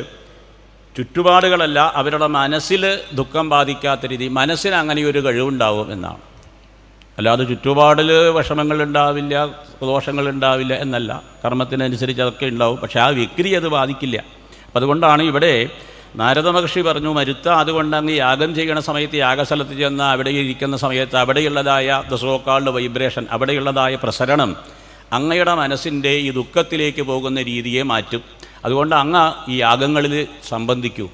A: ചുറ്റുപാടുകളല്ല, അവരുടെ മനസ്സിൽ ദുഃഖം ബാധിക്കാത്ത രീതി, മനസ്സിന് അങ്ങനെ ഒരു കഴിവുണ്ടാവും എന്നാണ്. അല്ലാതെ ചുറ്റുപാടിൽ വിഷമങ്ങളുണ്ടാവില്ല, ദോഷങ്ങളുണ്ടാവില്ല എന്നല്ല. കർമ്മത്തിനനുസരിച്ച് അതൊക്കെ ഉണ്ടാവും, പക്ഷേ ആ വ്യക്തി അത് ബാധിക്കില്ല. അപ്പം അതുകൊണ്ടാണ് ഇവിടെ നാരദ മഹർഷി പറഞ്ഞു, മരുത്ത അതുകൊണ്ട് അങ്ങ് യാഗം ചെയ്യണ സമയത്ത്, യാഗസ്ഥലത്ത് ചെന്ന് അവിടെ ഇരിക്കുന്ന സമയത്ത് അവിടെയുള്ളതായ ദ സോ കാൾഡ് വൈബ്രേഷൻ, അവിടെയുള്ളതായ പ്രസരണം അങ്ങയുടെ മനസ്സിൻ്റെ ഈ ദുഃഖത്തിലേക്ക് പോകുന്ന രീതിയെ മാറ്റും. അതുകൊണ്ട് അങ്ങ് ഈ യാഗങ്ങളിൽ സംബന്ധിക്കൂ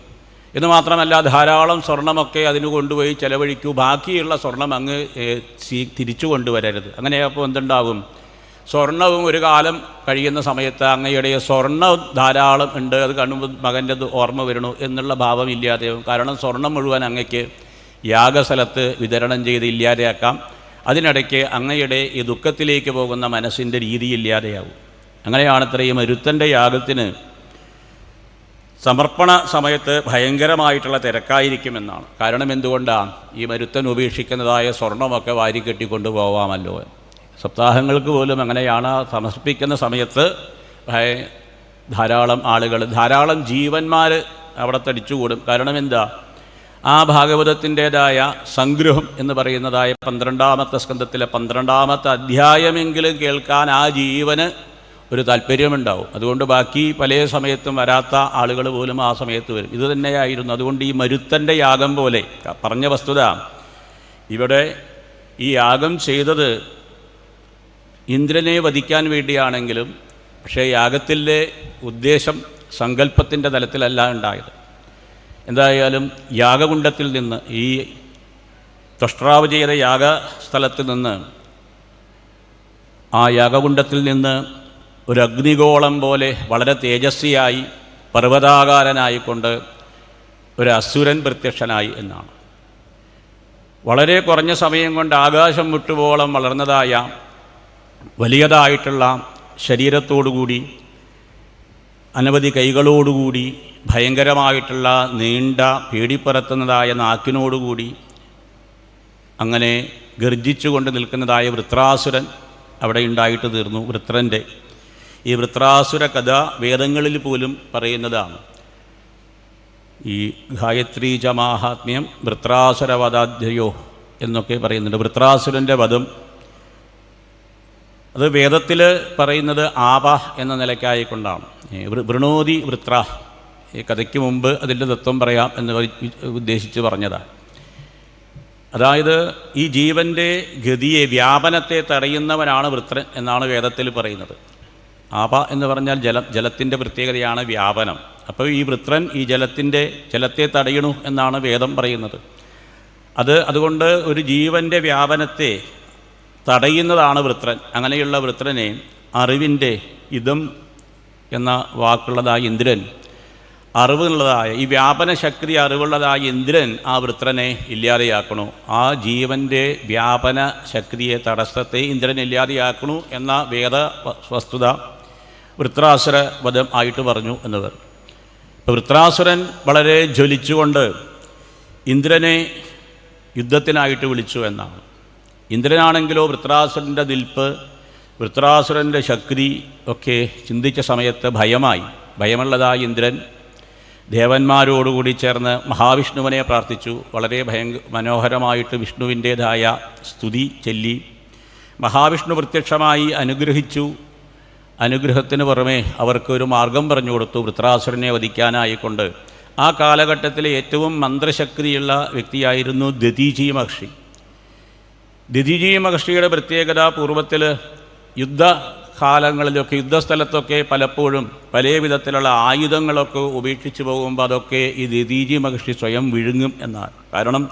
A: എന്ന് മാത്രമല്ല, ധാരാളം സ്വർണ്ണമൊക്കെ അതിന് കൊണ്ടുപോയി ചിലവഴിക്കൂ. ബാക്കിയുള്ള സ്വർണം അങ്ങ് തിരിച്ചു കൊണ്ടുവരരുത്. അങ്ങനെയപ്പോൾ എന്തുണ്ടാകും? സ്വർണവും ഒരു കാലം കഴിയുന്ന സമയത്ത് അങ്ങയുടെ സ്വർണ്ണം ധാരാളം ഉണ്ട്, അത് കാണുമ്പോൾ മകൻ്റെ ഓർമ്മ വരണു എന്നുള്ള ഭാവം ഇല്ലാതെയാവും. കാരണം സ്വർണം മുഴുവൻ അങ്ങയ്ക്ക് യാഗസ്ഥലത്ത് വിതരണം ചെയ്ത് ഇല്ലാതെയാക്കാം. അതിനിടയ്ക്ക് അങ്ങയുടെ ഈ ദുഃഖത്തിലേക്ക് പോകുന്ന മനസ്സിൻ്റെ രീതി ഇല്ലാതെയാവും. അങ്ങനെയാണത്ര ഈ മരുത്തൻ്റെ യാഗത്തിന് സമർപ്പണ സമയത്ത് ഭയങ്കരമായിട്ടുള്ള തിരക്കായിരിക്കുമെന്നാണ്. കാരണം എന്തുകൊണ്ടാണ്? ഈ മരുത്തൻ ഉപേക്ഷിക്കുന്നതായ സ്വർണമൊക്കെ വാരിക്കെട്ടിക്കൊണ്ട് പോവാമല്ലോ. സപ്താഹങ്ങൾക്ക് പോലും അങ്ങനെയാണ്. സമർപ്പിക്കുന്ന സമയത്ത് ധാരാളം ആളുകൾ, ധാരാളം ജീവന്മാർ അവിടെ തടിച്ചുകൂടും. കാരണം എന്താ? ആ ഭാഗവതത്തിൻ്റേതായ സംഗ്രഹം എന്ന് പറയുന്നതായ 12-ാമത്തെ സ്കന്ധത്തിലെ 12-ാമത്തെ അധ്യായമെങ്കിലും കേൾക്കാൻ ആ ജീവന് ഒരു താല്പര്യമുണ്ടാവും. അതുകൊണ്ട് ബാക്കി പല സമയത്തും വരാത്ത ആളുകൾ പോലും ആ സമയത്ത് വരും. ഇത് തന്നെയായിരുന്നു. അതുകൊണ്ട് ഈ മരുത്തൻ്റെ യാഗം പോലെ പറഞ്ഞ വസ്തുത, ഇവിടെ ഈ യാഗം ചെയ്തത് ഇന്ദ്രനെ വധിക്കാൻ വേണ്ടിയാണെങ്കിലും പക്ഷേ യാഗത്തിലെ ഉദ്ദേശം സങ്കല്പത്തിൻ്റെ തലത്തിലല്ല ഉണ്ടായത്. എന്തായാലും യാഗകുണ്ഡത്തിൽ നിന്ന്, ഈ ത്വഷ്ട്രാവ് ചെയ്ത യാഗസ്ഥലത്ത് നിന്ന്, ആ യാഗകുണ്ഡത്തിൽ നിന്ന് ഒരു അഗ്നിഗോളം പോലെ വളരെ തേജസ്വിയായി പർവ്വതാകാരനായിക്കൊണ്ട് ഒരു അസുരൻ പ്രത്യക്ഷനായി എന്നാണ്. വളരെ കുറഞ്ഞ സമയം കൊണ്ട് ആകാശം മുട്ടുവോളം വളർന്നതായ വലിയതായിട്ടുള്ള ശരീരത്തോടുകൂടി, അനവധി കൈകളോടുകൂടി, ഭയങ്കരമായിട്ടുള്ള നീണ്ട പേടിപ്പറത്തുന്നതായ നാക്കിനോടുകൂടി അങ്ങനെ ഗർജിച്ചുകൊണ്ട് നിൽക്കുന്നതായ വൃത്രാസുരൻ അവിടെ ഉണ്ടായിട്ട് തീർന്നു. വൃത്രൻ്റെ ഈ വൃത്രാസുര കഥ വേദങ്ങളിൽ പോലും പറയുന്നതാണ്. ഈ ഗായത്രീ ച മാഹാത്മ്യം വൃത്രാസുരവധാധ്യയോ എന്നൊക്കെ പറയുന്നുണ്ട്. വൃത്രാസുരൻ്റെ വധം അത് വേദത്തിൽ പറയുന്നത് ആപ എന്ന നിലയ്ക്കായിക്കൊണ്ടാണ്. വൃണോതി വൃത്ര, ഈ കഥയ്ക്ക് മുമ്പ് അതിൻ്റെ തത്വം പറയാം എന്ന് ഉദ്ദേശിച്ച് പറഞ്ഞതാണ്. അതായത് ഈ ജീവൻ്റെ ഗതിയെ, വ്യാപനത്തെ തടയുന്നവനാണ് വൃത്രൻ എന്നാണ് വേദത്തിൽ പറയുന്നത്. ആപ എന്ന് പറഞ്ഞാൽ ജലം, ജലത്തിൻ്റെ പ്രത്യേകതയാണ് വ്യാപനം. അപ്പോൾ ഈ വൃത്രൻ ഈ ജലത്തെ തടയണു എന്നാണ് വേദം പറയുന്നത്. അതുകൊണ്ട് ഒരു ജീവൻ്റെ വ്യാപനത്തെ തടയുന്നതാണ് വൃത്രൻ. അങ്ങനെയുള്ള വൃത്രനെ അറിവിൻ്റെ ഇതം എന്ന വാക്കുള്ളതായ ഇന്ദ്രൻ, അറിവുള്ളതായ ഈ വ്യാപന ശക്തി അറിവുള്ളതായ ഇന്ദ്രൻ ആ വൃത്രനെ ഇല്ലാതെയാക്കണു. ആ ജീവൻ്റെ വ്യാപന ശക്തിയെ, തടസ്സത്തെ ഇന്ദ്രൻ ഇല്ലാതെയാക്കണു എന്ന വേദ വസ്തുത വൃത്രാസുര വധം ആയിട്ട് പറഞ്ഞു എന്നവർ. ഇപ്പോൾ വൃത്രാസുരൻ വളരെ ജ്വലിച്ചുകൊണ്ട് ഇന്ദ്രനെ യുദ്ധത്തിനായിട്ട് വിളിച്ചു എന്നാണ്. ഇന്ദ്രനാണെങ്കിലോ വൃത്രാസുരൻ്റെ നിൽപ്പ്, വൃത്രാസുരൻ്റെ ശക്തി ഒക്കെ ചിന്തിച്ച സമയത്ത് ഭയമുള്ളതായ ഇന്ദ്രൻ ദേവന്മാരോടുകൂടി ചേർന്ന് മഹാവിഷ്ണുവിനെ പ്രാർത്ഥിച്ചു. വളരെ മനോഹരമായിട്ട് വിഷ്ണുവിൻ്റേതായ സ്തുതി ചൊല്ലി മഹാവിഷ്ണു പ്രത്യക്ഷമായി അനുഗ്രഹിച്ചു. അനുഗ്രഹത്തിന് പുറമെ അവർക്കൊരു മാർഗം പറഞ്ഞു കൊടുത്തു വൃത്രാസുരനെ വധിക്കാനായിക്കൊണ്ട്. ആ കാലഘട്ടത്തിലെ ഏറ്റവും മന്ത്രശക്തിയുള്ള വ്യക്തിയായിരുന്നു ദധീചി മഹർഷി. ദധീചി മഹർഷിയുടെ പ്രത്യേകത പൂർവ്വത്തിൽ യുദ്ധകാലങ്ങളിലൊക്കെ, യുദ്ധസ്ഥലത്തൊക്കെ പലപ്പോഴും പല വിധത്തിലുള്ള ആയുധങ്ങളൊക്കെ ഉപേക്ഷിച്ച് പോകുമ്പോൾ അതൊക്കെ ഈ ദധീചി മഹർഷി സ്വയം വിഴുങ്ങും എന്നാണ്. കാരണം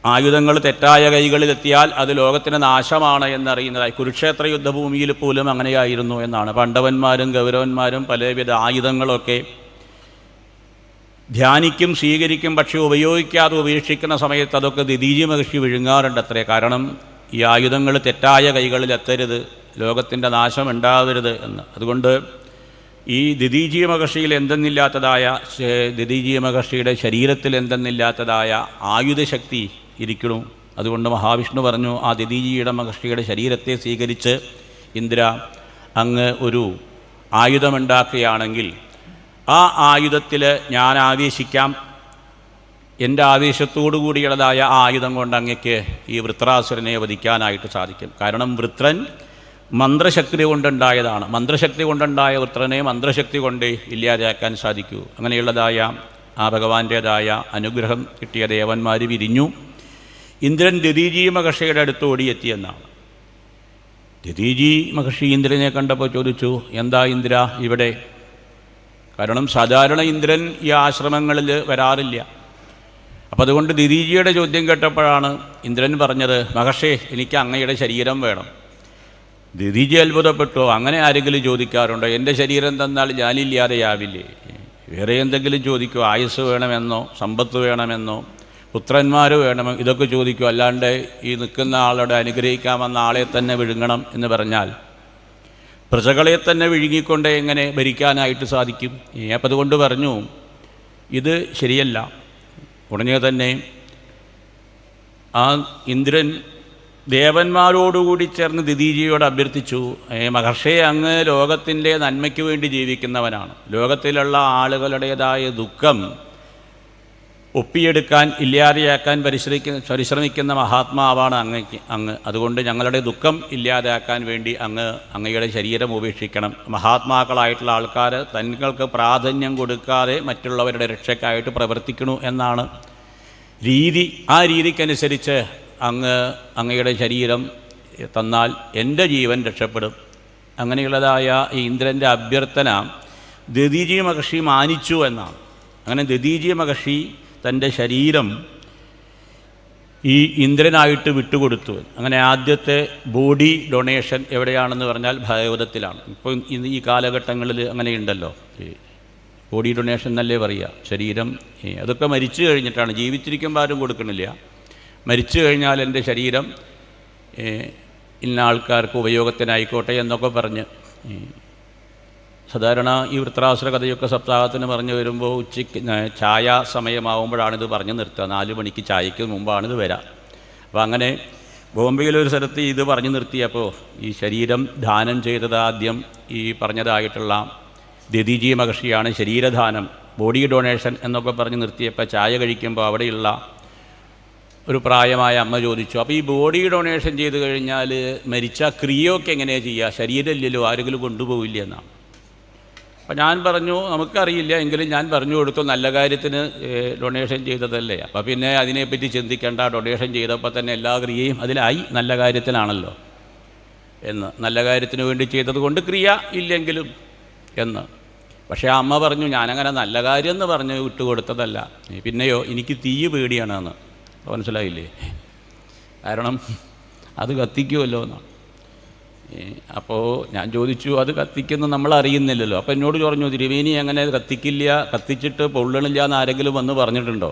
A: ആയുധങ്ങൾ തെറ്റായ കൈകളിലെത്തിയാൽ അത് ലോകത്തിന് നാശമാണ് എന്നറിയുന്നതായി. കുരുക്ഷേത്ര യുദ്ധഭൂമിയിൽ പോലും അങ്ങനെയായിരുന്നു എന്നാണ്. പാണ്ഡവന്മാരും കൗരവന്മാരും പലവിധ ആയുധങ്ങളൊക്കെ ധ്യാനിക്കും, സ്വീകരിക്കും, പക്ഷേ ഉപയോഗിക്കാതെ ഉപേക്ഷിക്കുന്ന സമയത്ത് അതൊക്കെ ദധീചി മഹർഷി വിഴുങ്ങാറുണ്ട് അത്രേ. കാരണം ഈ ആയുധങ്ങൾ തെറ്റായ കൈകളിൽ എത്തരുത്, ലോകത്തിൻ്റെ നാശം ഉണ്ടാവരുത് എന്ന്. അതുകൊണ്ട് ഈ ദധീചി മഹർഷിയിൽ എന്തെന്നില്ലാത്തതായ, ദധീചി മഹർഷിയുടെ ശരീരത്തിൽ എന്തെന്നില്ലാത്തതായ ആയുധശക്തി ഇരിക്കണം. അതുകൊണ്ട് മഹാവിഷ്ണു പറഞ്ഞു, ആ ദധീചിയുടെ മഹർഷിയുടെ ശരീരത്തെ സ്വീകരിച്ച് ഇന്ദ്ര അങ്ങ് ഒരു ആയുധമുണ്ടാക്കുകയാണെങ്കിൽ ആ ആയുധത്തിൽ ഞാൻ ആവേശിക്കാം. എൻ്റെ ആവേശത്തോടു കൂടിയുള്ളതായ ആ ആയുധം കൊണ്ട് അങ്ങയ്ക്ക് ഈ വൃത്രാസുരനെ വധിക്കാനായിട്ട് സാധിക്കും. കാരണം വൃത്രൻ മന്ത്രശക്തി കൊണ്ടുണ്ടായതാണ്. മന്ത്രശക്തി കൊണ്ടുണ്ടായ വൃത്രനെ മന്ത്രശക്തി കൊണ്ട് ഇല്ലാതാക്കാൻ സാധിക്കൂ. അങ്ങനെയുള്ളതായ ആ ഭഗവാന്റേതായ അനുഗ്രഹം കിട്ടിയ ദേവന്മാർ വിരിഞ്ഞു. ഇന്ദ്രൻ ദധീചി മഹർഷിയുടെ അടുത്ത് ഓടിയെത്തിയെന്നാണ്. ദധീചി മഹർഷി ഇന്ദ്രനെ കണ്ടപ്പോൾ ചോദിച്ചു, എന്താ ഇന്ദ്ര ഇവിടെ? കാരണം സാധാരണ ഇന്ദ്രൻ ഈ ആശ്രമങ്ങളിൽ വരാറില്ല. അപ്പം അതുകൊണ്ട് ദധീചിയുടെ ചോദ്യം കേട്ടപ്പോഴാണ് ഇന്ദ്രൻ പറഞ്ഞത്, മഹർഷേ എനിക്ക് അങ്ങയുടെ ശരീരം വേണം. ദധീചി അത്ഭുതപ്പെട്ടു. അങ്ങനെ ആരെങ്കിലും ചോദിക്കാറുണ്ടോ? എൻ്റെ ശരീരം തന്നാൽ ഞാനില്ലാതെയാവില്ലേ? വേറെ എന്തെങ്കിലും ചോദിക്കുമോ? ആയുസ് വേണമെന്നോ, സമ്പത്ത് വേണമെന്നോ, പുത്രന്മാർ വേണമോ, ഇതൊക്കെ ചോദിക്കും. അല്ലാണ്ട് ഈ നിൽക്കുന്ന ആളുടെ അനുഗ്രഹിക്കാമെന്ന ആളെ തന്നെ വിഴുങ്ങണം എന്ന് പറഞ്ഞാൽ പ്രജകളെ തന്നെ വിഴുങ്ങിക്കൊണ്ട് എങ്ങനെ ഭരിക്കാനായിട്ട് സാധിക്കും? അപ്പം അതുകൊണ്ട് പറഞ്ഞു, ഇത് ശരിയല്ല. ഉടനെ തന്നെ ആ ഇന്ദ്രൻ ദേവന്മാരോടുകൂടി ചേർന്ന് ദധീചിയോട് അഭ്യർത്ഥിച്ചു, മഹർഷേ അങ്ങ് ലോകത്തിൻ്റെ നന്മയ്ക്ക് വേണ്ടി ജീവിക്കുന്നവനാണ്. ലോകത്തിലുള്ള ആളുകളുടേതായ ദുഃഖം ഒപ്പിയെടുക്കാൻ, ഇല്ലാതെയാക്കാൻ പരിശ്രമിക്കുന്ന മഹാത്മാവാണ് അങ്ങ്. അതുകൊണ്ട് ഞങ്ങളുടെ ദുഃഖം ഇല്ലാതാക്കാൻ വേണ്ടി അങ്ങയുടെ ശരീരം ഉപേക്ഷിക്കണം. മഹാത്മാക്കളായിട്ടുള്ള ആൾക്കാർ തങ്ങൾക്ക് പ്രാധാന്യം കൊടുക്കാതെ മറ്റുള്ളവരുടെ രക്ഷയ്ക്കായിട്ട് പ്രവർത്തിക്കണു എന്നാണ് രീതി. ആ രീതിക്കനുസരിച്ച് അങ്ങയുടെ ശരീരം തന്നാൽ എൻ്റെ ജീവൻ രക്ഷപ്പെടും. അങ്ങനെയുള്ളതായ ഈ ഇന്ദ്രൻ്റെ അഭ്യർത്ഥന ദധീചി മഹർഷി മാനിച്ചു എന്നാണ്. അങ്ങനെ ദധീചി മഹർഷി തൻ്റെ ശരീരം ഈ ഇന്ദ്രനായിട്ട് വിട്ടുകൊടുത്തു. അങ്ങനെ ആദ്യത്തെ ബോഡി ഡൊണേഷൻ എവിടെയാണെന്ന് പറഞ്ഞാൽ ഭാഗവതത്തിലാണ്. ഇപ്പോൾ ഈ കാലഘട്ടങ്ങളിൽ അങ്ങനെയുണ്ടല്ലോ, ബോഡി ഡൊണേഷൻ എന്നല്ലേ പറയുക. ശരീരം അതൊക്കെ മരിച്ചു കഴിഞ്ഞിട്ടാണ്, ജീവിച്ചിരിക്കുമ്പോൾ ആരും കൊടുക്കണില്ല. മരിച്ചു കഴിഞ്ഞാൽ എൻ്റെ ശരീരം ഇന്ന ആൾക്കാർക്ക് ഉപയോഗത്തിനായിക്കോട്ടെ എന്നൊക്കെ പറഞ്ഞ് സാധാരണ ഈ വൃത്രാസുര കഥയൊക്കെ സപ്താഹത്തിന് പറഞ്ഞു വരുമ്പോൾ ഉച്ചയ്ക്ക് ചായ സമയമാകുമ്പോഴാണിത് പറഞ്ഞു നിർത്തുക. 4 മണിക്ക് ചായയ്ക്ക് മുമ്പാണിത് വരിക. അപ്പോൾ അങ്ങനെ ബോംബെയിലൊരു സ്ഥലത്ത് ഇത് പറഞ്ഞു നിർത്തിയപ്പോൾ ഈ ശരീരം ദാനം ചെയ്തത് ആദ്യം ഈ പറഞ്ഞതായിട്ടുള്ള ദധീചി മഹർഷിയാണ്. ശരീരദാനം, ബോഡി ഡൊണേഷൻ എന്നൊക്കെ പറഞ്ഞ് നിർത്തിയപ്പോൾ ചായ കഴിക്കുമ്പോൾ അവിടെയുള്ള ഒരു പ്രായമായ അമ്മ ചോദിച്ചു, അപ്പോൾ ഈ ബോഡി ഡൊണേഷൻ ചെയ്ത് കഴിഞ്ഞാൽ മരിച്ച ക്രിയൊക്കെ എങ്ങനെയാണ് ചെയ്യുക? ശരീരമില്ലല്ലോ, ആരെങ്കിലും കൊണ്ടുപോകില്ല എന്നാണ്. അപ്പം ഞാൻ പറഞ്ഞു നമുക്കറിയില്ല, എങ്കിലും ഞാൻ പറഞ്ഞു കൊടുത്തു നല്ല കാര്യത്തിന് ഡൊണേഷൻ ചെയ്തതല്ലേ, അപ്പോൾ പിന്നെ അതിനെപ്പറ്റി ചിന്തിക്കേണ്ട, ഡൊണേഷൻ ചെയ്തപ്പോൾ തന്നെ എല്ലാ ക്രിയയും അതിലായി, നല്ല കാര്യത്തിനാണല്ലോ എന്ന്, നല്ല കാര്യത്തിന് വേണ്ടി ചെയ്തത് കൊണ്ട് ക്രിയ ഇല്ലെങ്കിലും എന്ന്. പക്ഷേ അമ്മ പറഞ്ഞു ഞാനങ്ങനെ നല്ല കാര്യം എന്ന് പറഞ്ഞ് വിട്ടുകൊടുത്തതല്ല, പിന്നെയോ എനിക്ക് തീ പേടിയാണെന്ന്. മനസ്സിലായില്ലേ? കാരണം അത് കത്തിക്കുമല്ലോ എന്നാണ്. അപ്പോൾ ഞാൻ ചോദിച്ചു അത് കത്തിക്കുന്നു നമ്മൾ അറിയുന്നില്ലല്ലോ. അപ്പോൾ എന്നോട് പറഞ്ഞു തിരുമേനി അങ്ങനെ കത്തിക്കില്ല, കത്തിച്ചിട്ട് പൊള്ളണില്ല എന്ന് ആരെങ്കിലും വന്ന് പറഞ്ഞിട്ടുണ്ടോ?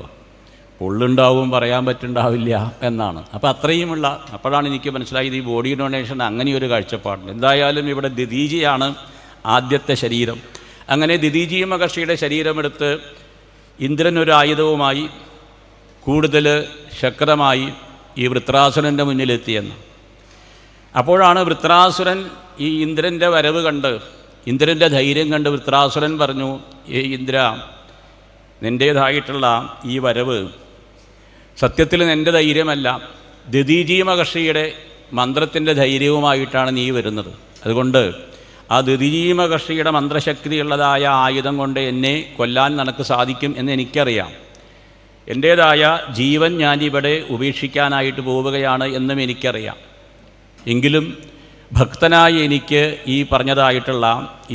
A: പൊള്ളുണ്ടാവും, പറയാൻ പറ്റുണ്ടാവില്ല എന്നാണ്. അപ്പോൾ അത്രയുമുള്ള, അപ്പോഴാണ് എനിക്ക് മനസ്സിലായത് ഈ ബോഡി ഡൊണേഷൻ അങ്ങനെയൊരു കാഴ്ചപ്പാടുണ്ട്. എന്തായാലും ഇവിടെ ദിദീജിയാണ് ആദ്യത്തെ ശരീരം. അങ്ങനെ ദിദീജി മഹർഷിയുടെ ശരീരമെടുത്ത് ഇന്ദ്രൻ ഒരു ആയുധവുമായി കൂടുതൽ ശക്തമായി ഈ വൃത്രാസുരൻ്റെ മുന്നിലെത്തിയെന്ന്. അപ്പോഴാണ് വൃത്രാസുരൻ ഈ ഇന്ദ്രൻ്റെ വരവ് കണ്ട്, ഇന്ദ്രൻ്റെ ധൈര്യം കണ്ട് വൃത്രാസുരൻ പറഞ്ഞു, ഏ ഇന്ദ്ര, നിൻ്റേതായിട്ടുള്ള ഈ വരവ് സത്യത്തിൽ നിൻ്റെ ധൈര്യമല്ല, ദിദീജി മഹർഷിയുടെ മന്ത്രത്തിൻ്റെ ധൈര്യവുമായിട്ടാണ് നീ വരുന്നത്. അതുകൊണ്ട് ആ ദിദീജി മഹർഷിയുടെ മന്ത്രശക്തിയുള്ളതായ ആയുധം കൊണ്ട് എന്നെ കൊല്ലാൻ നിനക്ക് സാധിക്കും എന്ന് എനിക്കറിയാം. എൻ്റേതായ ജീവൻ ഞാനിവിടെ ഉപേക്ഷിക്കാനായിട്ട് പോവുകയാണ് എന്നും എനിക്കറിയാം. എങ്കിലും ഭക്തനായി എനിക്ക് ഈ പറഞ്ഞതായിട്ടുള്ള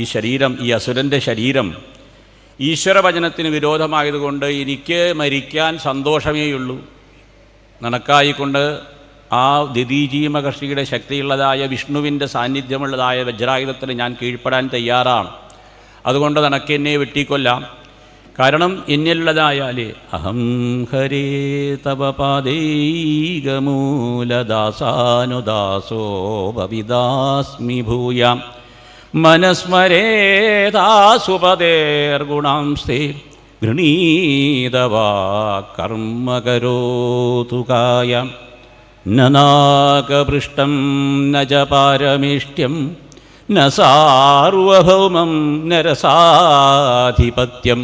A: ഈ ശരീരം, ഈ അസുരൻ്റെ ശരീരം ഈശ്വരവചനത്തിന് വിരോധമായതുകൊണ്ട് എനിക്ക് മരിക്കാൻ സന്തോഷമേയുള്ളൂ. നിനക്കായിക്കൊണ്ട് ആ ദിദീജി മഹർഷിയുടെ ശക്തിയുള്ളതായ വിഷ്ണുവിൻ്റെ സാന്നിധ്യമുള്ളതായ വജ്രായുധത്തിന് ഞാൻ കീഴ്പ്പെടാൻ തയ്യാറാണ്. അതുകൊണ്ട് നിനക്ക് എന്നെ വെട്ടിക്കൊല്ലാം. കാരണം എന്നിലുള്ളതായാലേ അഹം ഹരേ തവ പാദൈകമൂലദാസാനുദാസോ ഭവിദാസ്മി ഭൂയാം മനസ്മരേതാസുപദേർഗുണാംസ്തേ ഗൃണീതവാ കർമ്മ കരോതു കായം നാകപൃഷ്ടം ന ച പാരമേഷ്ട്യം ന സാർവഭൗമം ന രസാധിപത്യം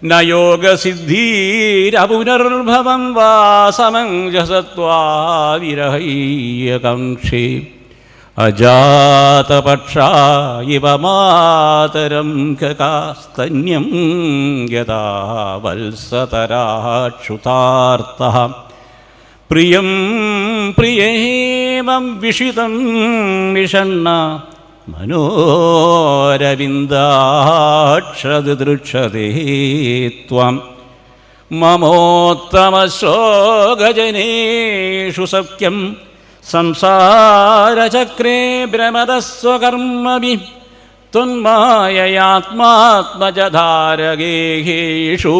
A: ന യോഗസിദ്ധീരപുനർഭവം വാ സമഞ്ജസത്വാവിരഹയ്യകാംക്ഷേ അജാതപക്ഷാ ഇവ മാതരം ഗകാസ്തന്യം യഥാ വത്സതരാക്ഷുതാർത്തഃ പ്രിയം പ്രിയേവം വിഷിതം വിഷണ്ണ മനോരവിന്ദാക്ഷദൃക്ഷതേ ത്വം മമോത്തമശോകജനേഷു സഖ്യം സംസാരചക്രേ ഭ്രമദസ്വകർമ്മഭി ത്വന്മായയാത്മാത്മജധാരഗേഹേഷു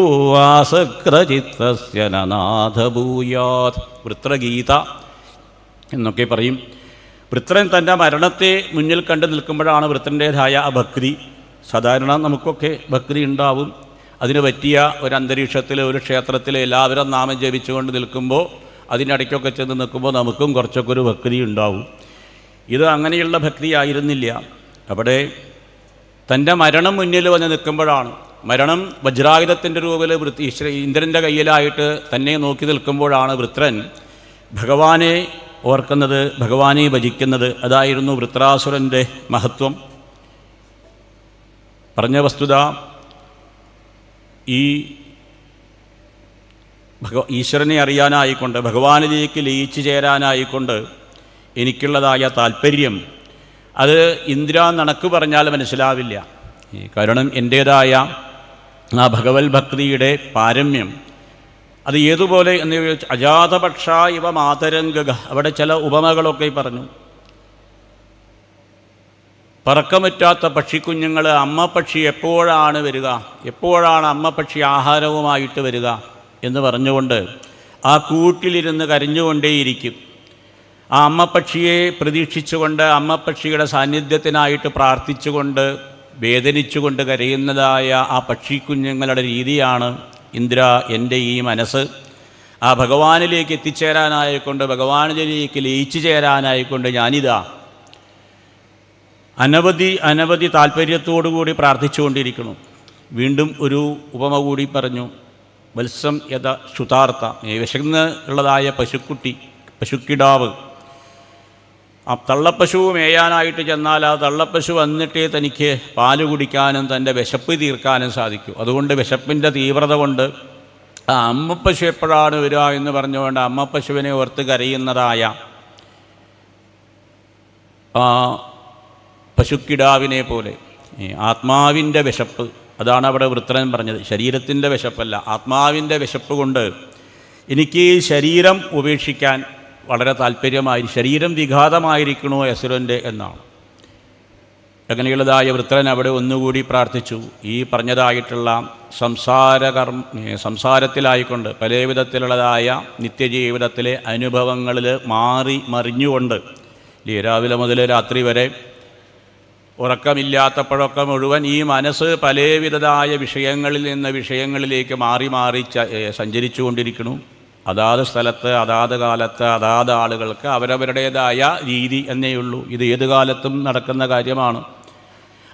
A: ആസക്തചിത്തസ്യ നാഥഭൂയാത്. വൃത്രഗീത എന്നൊക്കെ പറയും. വൃത്രൻ തൻ്റെ മരണത്തെ മുന്നിൽ കണ്ടു നിൽക്കുമ്പോഴാണ് വൃത്രൻ്റേതായ ആ ഭക്തി. സാധാരണ നമുക്കൊക്കെ ഭക്തി ഉണ്ടാവും. അതിന് പറ്റിയ ഒരു അന്തരീക്ഷത്തിൽ, ഒരു ക്ഷേത്രത്തിൽ എല്ലാവരും നാമം ജപിച്ചുകൊണ്ട് നിൽക്കുമ്പോൾ, അതിനിടയ്ക്കൊക്കെ ചെന്ന് നിൽക്കുമ്പോൾ നമുക്കും കുറച്ചൊക്കെ ഒരു ഭക്തി ഉണ്ടാവും. ഇത് അങ്ങനെയുള്ള ഭക്തിയായിരുന്നില്ല. അവിടെ തൻ്റെ മരണം മുന്നിൽ വന്ന് നിൽക്കുമ്പോഴാണ്, മരണം വജ്രായുധത്തിൻ്റെ രൂപത്തിൽ ഇന്ദ്രൻ്റെ കയ്യിലായിട്ട് തന്നെ നോക്കി നിൽക്കുമ്പോഴാണ് വൃത്രൻ ഭഗവാനെ ഓർക്കുന്നത്, ഭഗവാനെ ഭജിക്കുന്നത്. അതായിരുന്നു വൃത്രാസുരൻ്റെ മഹത്വം. പറഞ്ഞ വസ്തുത, ഈ ഈശ്വരനെ അറിയാനായിക്കൊണ്ട്, ഭഗവാനിലേക്ക് ലയിച്ചു ചേരാനായിക്കൊണ്ട് എനിക്കുള്ളതായ താല്പര്യം അത് ഇന്ദ്ര നിനക്ക് പറഞ്ഞാൽ മനസ്സിലാവില്ല. കാരണം എൻ്റേതായ ആ ഭഗവത് ഭക്തിയുടെ പാരമ്യം അത് ഏതുപോലെ എന്ന് ചോദിച്ചാൽ അജാതപക്ഷ ഇവ മാതരംഗക. അവിടെ ചില ഉപമകളൊക്കെ പറഞ്ഞു. പറക്കമറ്റാത്ത പക്ഷിക്കുഞ്ഞുങ്ങൾ, അമ്മ പക്ഷി എപ്പോഴാണ് വരിക, എപ്പോഴാണ് അമ്മ പക്ഷി ആഹാരവുമായിട്ട് വരിക എന്ന് പറഞ്ഞുകൊണ്ട് ആ കൂട്ടിലിരുന്ന് കരഞ്ഞുകൊണ്ടേയിരിക്കും. ആ അമ്മപ്പക്ഷിയെ പ്രതീക്ഷിച്ചുകൊണ്ട്, അമ്മപ്പക്ഷിയുടെ സാന്നിധ്യത്തിനായിട്ട് പ്രാർത്ഥിച്ചുകൊണ്ട്, വേദനിച്ചുകൊണ്ട് കരയുന്നതായ ആ പക്ഷിക്കുഞ്ഞുങ്ങളുടെ രീതിയാണ് ഇന്ദ്ര എൻ്റെ ഈ മനസ്സ് ആ ഭഗവാനിലേക്ക് എത്തിച്ചേരാനായിക്കൊണ്ട്, ഭഗവാനിലേക്ക് ലയിച്ചു ചേരാനായിക്കൊണ്ട് ഞാനിതാ അനവധി താല്പര്യത്തോടുകൂടി പ്രാർത്ഥിച്ചുകൊണ്ടിരിക്കണം. വീണ്ടും ഒരു ഉപമ കൂടി പറഞ്ഞു. വത്സം യഥ ശുതാർത്ഥ, വിശന്ന് ഉള്ളതായ പശുക്കിടാവ് ആ തള്ളപ്പശു മേയാനായിട്ട് ചെന്നാൽ ആ തള്ളപ്പശു വന്നിട്ടേ തനിക്ക് പാല് കുടിക്കാനും തൻ്റെ വിശപ്പ് തീർക്കാനും സാധിക്കൂ. അതുകൊണ്ട് വിശപ്പിൻ്റെ തീവ്രത കൊണ്ട് ആ അമ്മപ്പശു എപ്പോഴാണ് വരിക എന്ന് പറഞ്ഞുകൊണ്ട് അമ്മപ്പശുവിനെ ഓർത്ത് കരയുന്നതായ ആ പശുക്കിടാവിനെ പോലെ ആത്മാവിൻ്റെ വിശപ്പ്, അതാണ് അവിടെ വൃത്രൻ പറഞ്ഞത്. ശരീരത്തിൻ്റെ വിശപ്പല്ല, ആത്മാവിൻ്റെ വിശപ്പ് കൊണ്ട് എനിക്ക് ശരീരം ഉപേക്ഷിക്കാൻ വളരെ താല്പര്യമായി, ശരീരം വിഘാതമായിരിക്കണോ അസുരൻ്റെ എന്നാണ്. അങ്ങനെയുള്ളതായ വൃത്രൻ അവിടെ ഒന്നുകൂടി പ്രാർത്ഥിച്ചു. ഈ പറഞ്ഞതായിട്ടുള്ള സംസാരത്തിലായിക്കൊണ്ട് പല വിധത്തിലുള്ളതായ നിത്യജീവിതത്തിലെ അനുഭവങ്ങളിൽ മാറി മറിഞ്ഞുകൊണ്ട് രാവിലെ മുതൽ രാത്രി വരെ ഉറക്കമില്ലാത്തപ്പോഴൊക്കെ മുഴുവൻ ഈ മനസ്സ് പലവിധമായ വിഷയങ്ങളിൽ നിന്ന് വിഷയങ്ങളിലേക്ക് മാറി മാറി സഞ്ചരിച്ചു കൊണ്ടിരിക്കുന്നു. അതാത് സ്ഥലത്ത് അതാത് കാലത്ത് അതാത് ആളുകൾക്ക് അവരവരുടേതായ രീതി എന്നേയുള്ളൂ. ഇത് ഏത് കാലത്തും നടക്കുന്ന കാര്യമാണ്.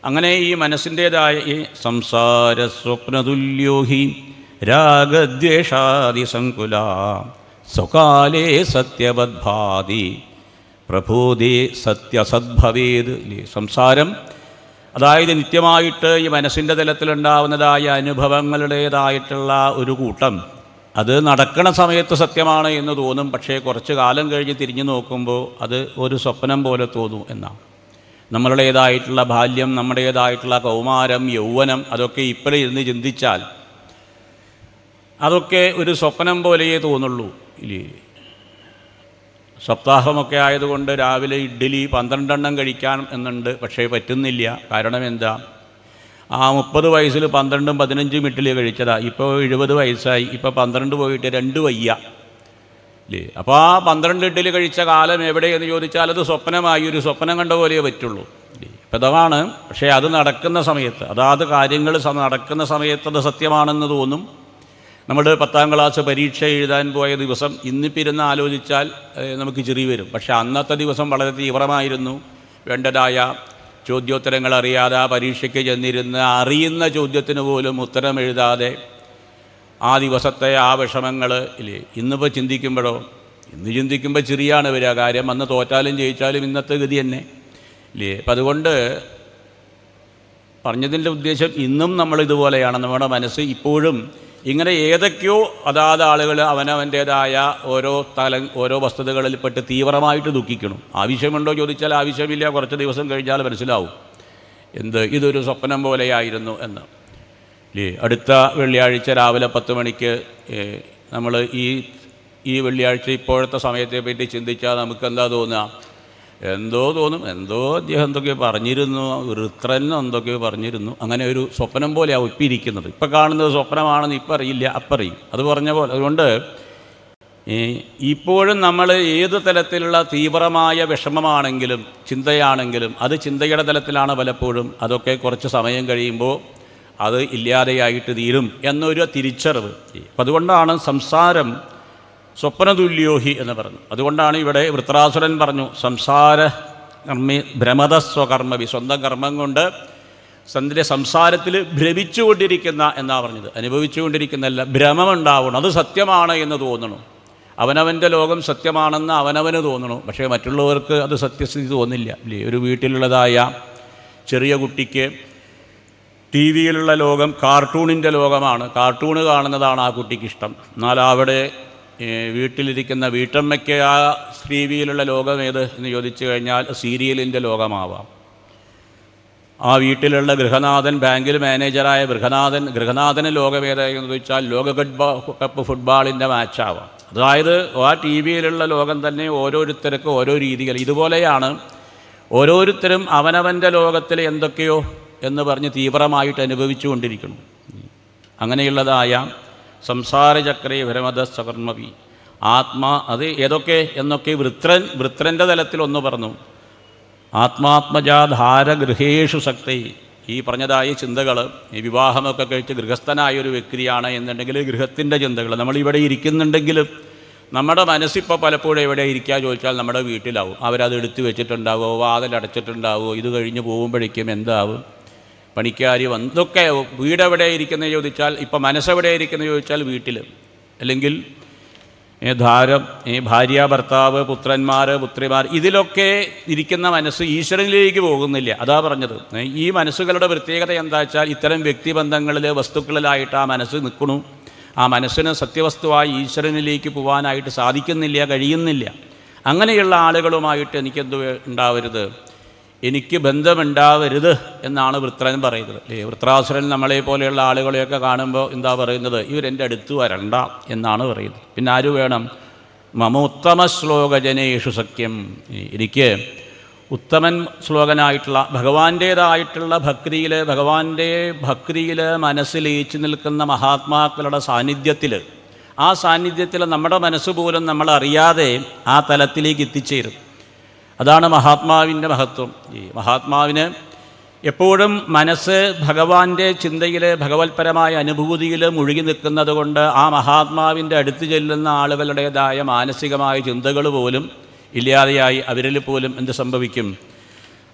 A: അങ്ങനെ ഈ മനസ്സിൻ്റേതായ ഈ സംസാര സ്വപ്നതുല്യോഹി രാഗദ്വേഷാദിസങ്കുല സ്വകാലേ സത്യവദ്ഭാതി പ്രഭോദേ സത്യസദ്ഭവേത്. സംസാരം അതായത് നിത്യമായിട്ട് ഈ മനസ്സിൻ്റെ തലത്തിലുണ്ടാവുന്നതായ അനുഭവങ്ങളുടേതായിട്ടുള്ള ഒരു കൂട്ടം, അത് നടക്കണ സമയത്ത് സത്യമാണ് എന്ന് തോന്നും. പക്ഷേ കുറച്ച് കാലം കഴിഞ്ഞ് തിരിഞ്ഞു നോക്കുമ്പോൾ അത് ഒരു സ്വപ്നം പോലെ തോന്നും എന്നാണ്. നമ്മളുടേതായിട്ടുള്ള ബാല്യം, നമ്മുടേതായിട്ടുള്ള കൗമാരം, യൗവനം, അതൊക്കെ ഇപ്പോഴിരുന്ന് ചിന്തിച്ചാൽ അതൊക്കെ ഒരു സ്വപ്നം പോലെയേ തോന്നുള്ളൂ. ഇല്ലേ, സപ്താഹമൊക്കെ ആയതുകൊണ്ട് രാവിലെ ഇഡ്ഡലി 12 എണ്ണം കഴിക്കാൻ എന്നുണ്ട്. പക്ഷേ പറ്റുന്നില്ല. കാരണം എന്താ? ആ 30 വയസ്സിൽ 12ഉം 15ഉം ഇഡ്ഡലി കഴിച്ചതാ. ഇപ്പോൾ 70 വയസ്സായി. ഇപ്പോൾ 12 പോയിട്ട് 2 വയ്യ അല്ലേ. അപ്പോൾ ആ 12 ഇഡ്ഡലി കഴിച്ച കാലം എവിടെയെന്ന് ചോദിച്ചാൽ അത് സ്വപ്നമായി, ഒരു സ്വപ്നം കണ്ട പോലെയേ പറ്റുള്ളൂ. അപ്പോൾ അതാണ്. പക്ഷേ അത് നടക്കുന്ന സമയത്ത്, അതാത് കാര്യങ്ങൾ നടക്കുന്ന സമയത്ത് അത് സത്യമാണെന്ന് തോന്നും. നമ്മൾ 10ാം ക്ലാസ് പരീക്ഷ എഴുതാൻ പോയ ദിവസം ഇന്നിപ്പോൾ ഇരുന്ന് ആലോചിച്ചാൽ നമുക്ക് ചിരി വരും. പക്ഷേ അന്നത്തെ ദിവസം വളരെ തീവ്രമായിരുന്നു. വേണ്ടതായ ചോദ്യോത്തരങ്ങൾ അറിയാതെ ആ പരീക്ഷയ്ക്ക് ചെന്നിരുന്ന് അറിയുന്ന ചോദ്യത്തിന് പോലും ഉത്തരം എഴുതാതെ ആ ദിവസത്തെ ആ വിഷമങ്ങൾ ഇല്ലേ. ഇന്നിപ്പോൾ ചിന്തിക്കുമ്പോഴോ, ഇന്ന് ചിന്തിക്കുമ്പോൾ ചിരിയാണ് വരിക. കാര്യം അന്ന് തോറ്റാലും ജയിച്ചാലും ഇന്നത്തെ ഗതി തന്നെ ഇല്ലേ. അപ്പം അതുകൊണ്ട് പറഞ്ഞതിൻ്റെ ഉദ്ദേശം, ഇന്നും നമ്മളിതുപോലെയാണ്. നമ്മുടെ മനസ്സ് ഇപ്പോഴും ഇങ്ങനെ ഏതൊക്കെയോ അതാത് ആളുകൾ അവനവൻ്റേതായ ഓരോ വസ്തുതകളിൽപ്പെട്ട് തീവ്രമായിട്ട് ദുഃഖിക്കണം. ആവശ്യമുണ്ടോ ചോദിച്ചാൽ ആവശ്യമില്ല. കുറച്ച് ദിവസം കഴിഞ്ഞാൽ മനസ്സിലാവും ഇതൊരു സ്വപ്നം പോലെയായിരുന്നു എന്ന്. അടുത്ത വെള്ളിയാഴ്ച രാവിലെ 10 മണിക്ക് നമ്മൾ ഈ വെള്ളിയാഴ്ച ഇപ്പോഴത്തെ സമയത്തെ പറ്റി ചിന്തിച്ചാൽ നമുക്കെന്താ തോന്നുക? തോന്നും അദ്ദേഹം എന്തൊക്കെയോ പറഞ്ഞിരുന്നു, വൃത്രൻ എന്തൊക്കെയോ പറഞ്ഞിരുന്നു. അങ്ങനെ ഒരു സ്വപ്നം പോലെയാവും ഇപ്പം ഇരിക്കുന്നത്. ഇപ്പം കാണുന്നത് സ്വപ്നമാണെന്ന് ഇപ്പം അറിയില്ല, അപ്പറിയും. അത് പറഞ്ഞ പോലെ. അതുകൊണ്ട് ഇപ്പോഴും നമ്മൾ ഏത് തലത്തിലുള്ള തീവ്രമായ വിഷമമാണെങ്കിലും ചിന്തയാണെങ്കിലും അത് ചിന്തയുടെ തലത്തിലാണ് പലപ്പോഴും. അതൊക്കെ കുറച്ച് സമയം കഴിയുമ്പോൾ അത് ഇല്ലാതെയായിട്ട് തീരും എന്നൊരു തിരിച്ചറിവ്. അപ്പം അതുകൊണ്ടാണ് സംസാരം സ്വപ്നതുല്യോഹി എന്ന് പറഞ്ഞു. അതുകൊണ്ടാണ് ഇവിടെ വൃത്രാസുരൻ പറഞ്ഞു സംസാര കർമ്മി ഭ്രമതസ്വകർമ്മവി, സ്വന്തം കർമ്മം കൊണ്ട് സംസാരത്തിൽ ഭ്രമിച്ചുകൊണ്ടിരിക്കുന്ന എന്നാണ് പറഞ്ഞത്. അനുഭവിച്ചുകൊണ്ടിരിക്കുന്നതല്ല, ഭ്രമമുണ്ടാവണം. അത് സത്യമാണ് എന്ന് തോന്നണം. അവനവൻ്റെ ലോകം സത്യമാണെന്ന് അവനവന് തോന്നണം. പക്ഷേ മറ്റുള്ളവർക്ക് അത് സത്യസ്ഥിതി തോന്നില്ല ഇല്ലേ. ഒരു വീട്ടിലുള്ളതായ ചെറിയ കുട്ടിക്ക് TV-യിലുള്ള ലോകം കാർട്ടൂണിൻ്റെ ലോകമാണ്. കാർട്ടൂണ് കാണുന്നതാണ് ആ കുട്ടിക്കിഷ്ടം. എന്നാൽ അവിടെ വീട്ടിലിരിക്കുന്ന വീട്ടമ്മയ്ക്ക് ആ TV-യിലുള്ള ലോകം ഏത് എന്ന് ചോദിച്ചു കഴിഞ്ഞാൽ സീരിയലിൻ്റെ ലോകമാവാം. ആ വീട്ടിലുള്ള ഗൃഹനാഥൻ, ബാങ്കിൽ മാനേജറായ ഗൃഹനാഥന് ലോകം ഏതായെന്ന് ചോദിച്ചാൽ ലോക കപ്പ് ഫുട്ബോളിൻ്റെ മാച്ചാവാം. അതായത് ആ TV-യിലുള്ള ലോകം തന്നെ ഓരോരുത്തർക്കും ഓരോ രീതികൾ. ഇതുപോലെയാണ് ഓരോരുത്തരും അവനവൻ്റെ ലോകത്തിൽ എന്തൊക്കെയോ എന്ന് പറഞ്ഞ് തീവ്രമായിട്ട് അനുഭവിച്ചു കൊണ്ടിരിക്കുന്നു. അങ്ങനെയുള്ളതായ സംസാരചക്രേ ഭ്രമതസ്വകർമ്മവി അത് ഏതൊക്കെ എന്നൊക്കെ വൃത്രൻ്റെ തലത്തിലൊന്ന് പറഞ്ഞു. ആത്മാത്മജാധാരഗൃഹേഷു ശക്തി, ഈ പറഞ്ഞതായ ചിന്തകൾ, ഈ വിവാഹമൊക്കെ കഴിച്ച് ഗൃഹസ്ഥനായൊരു വ്യക്തിയാണ് എന്നുണ്ടെങ്കിൽ ഗൃഹത്തിൻ്റെ ചിന്തകൾ. നമ്മളിവിടെ ഇരിക്കുന്നുണ്ടെങ്കിലും നമ്മുടെ മനസ്സിപ്പോൾ പലപ്പോഴും എവിടെ ഇരിക്കുക ചോദിച്ചാൽ നമ്മുടെ വീട്ടിലാവും. അവരത് എടുത്തു വെച്ചിട്ടുണ്ടാവുമോ, വാതിലടച്ചിട്ടുണ്ടാവുമോ, ഇത് കഴിഞ്ഞ് പോകുമ്പോഴേക്കും എന്താവും, പണിക്കാരി വന്നൊക്കെ വീടെവിടെ ഇരിക്കുന്നത് ചോദിച്ചാൽ, ഇപ്പോൾ മനസ്സെവിടെ ഇരിക്കുന്നത് ചോദിച്ചാൽ വീട്ടിൽ, അല്ലെങ്കിൽ ധാരം, ഭാര്യ, ഭർത്താവ്, പുത്രന്മാർ, പുത്രിമാർ, ഇതിലൊക്കെ ഇരിക്കുന്ന മനസ്സ് ഈശ്വരനിലേക്ക് പോകുന്നില്ല. അതാ പറഞ്ഞത്. ഈ മനസ്സുകളുടെ പ്രത്യേകത എന്താ വെച്ചാൽ ഇത്തരം വ്യക്തിബന്ധങ്ങളിൽ, വസ്തുക്കളിലായിട്ട് ആ മനസ്സ് നിൽക്കണു. ആ മനസ്സിന് സത്യവസ്തുവായി ഈശ്വരനിലേക്ക് പോകാനായിട്ട് സാധിക്കുന്നില്ല, കഴിയുന്നില്ല. അങ്ങനെയുള്ള ആളുകളുമായിട്ട് എനിക്കെന്ത് ഉണ്ടാവരുത്, എനിക്ക് ബന്ധമുണ്ടാവരുത് എന്നാണ് വൃത്രൻ പറയുന്നത്. വൃത്രാസുരൻ നമ്മളെ പോലെയുള്ള ആളുകളെയൊക്കെ കാണുമ്പോൾ എന്താ പറയുന്നത്, ഇവരെൻ്റെ അടുത്ത് വരണ്ട എന്നാണ് പറയുന്നത്. പിന്നെ ആര് വേണം? മമ ഉത്തമ ശ്ലോകജനേഷു സഖ്യം, എനിക്ക് ഉത്തമൻ ശ്ലോകനായിട്ടുള്ള ഭഗവാന്റേതായിട്ടുള്ള ഭഗവാന്റെ ഭക്തിയിൽ മനസ്സിലേച്ചു നിൽക്കുന്ന മഹാത്മാക്കളുടെ സാന്നിധ്യത്തിൽ, ആ സാന്നിധ്യത്തിൽ നമ്മുടെ മനസ്സ് പോലും നമ്മളറിയാതെ ആ തലത്തിലേക്ക് എത്തിച്ചേരും. അതാണ് മഹാത്മാവിൻ്റെ മഹത്വം. ഈ മഹാത്മാവിന് എപ്പോഴും മനസ്സ് ഭഗവാന്റെ ചിന്തയിൽ, ഭഗവത്പരമായ അനുഭൂതിയിൽ മുഴുകി നിൽക്കുന്നത് കൊണ്ട് ആ മഹാത്മാവിൻ്റെ അടുത്ത് ചെല്ലുന്ന ആളുകളുടേതായ മാനസികമായ ചിന്തകൾ പോലും ഇല്ലാതെയായി അവരിൽ പോലും എന്ത് സംഭവിക്കും,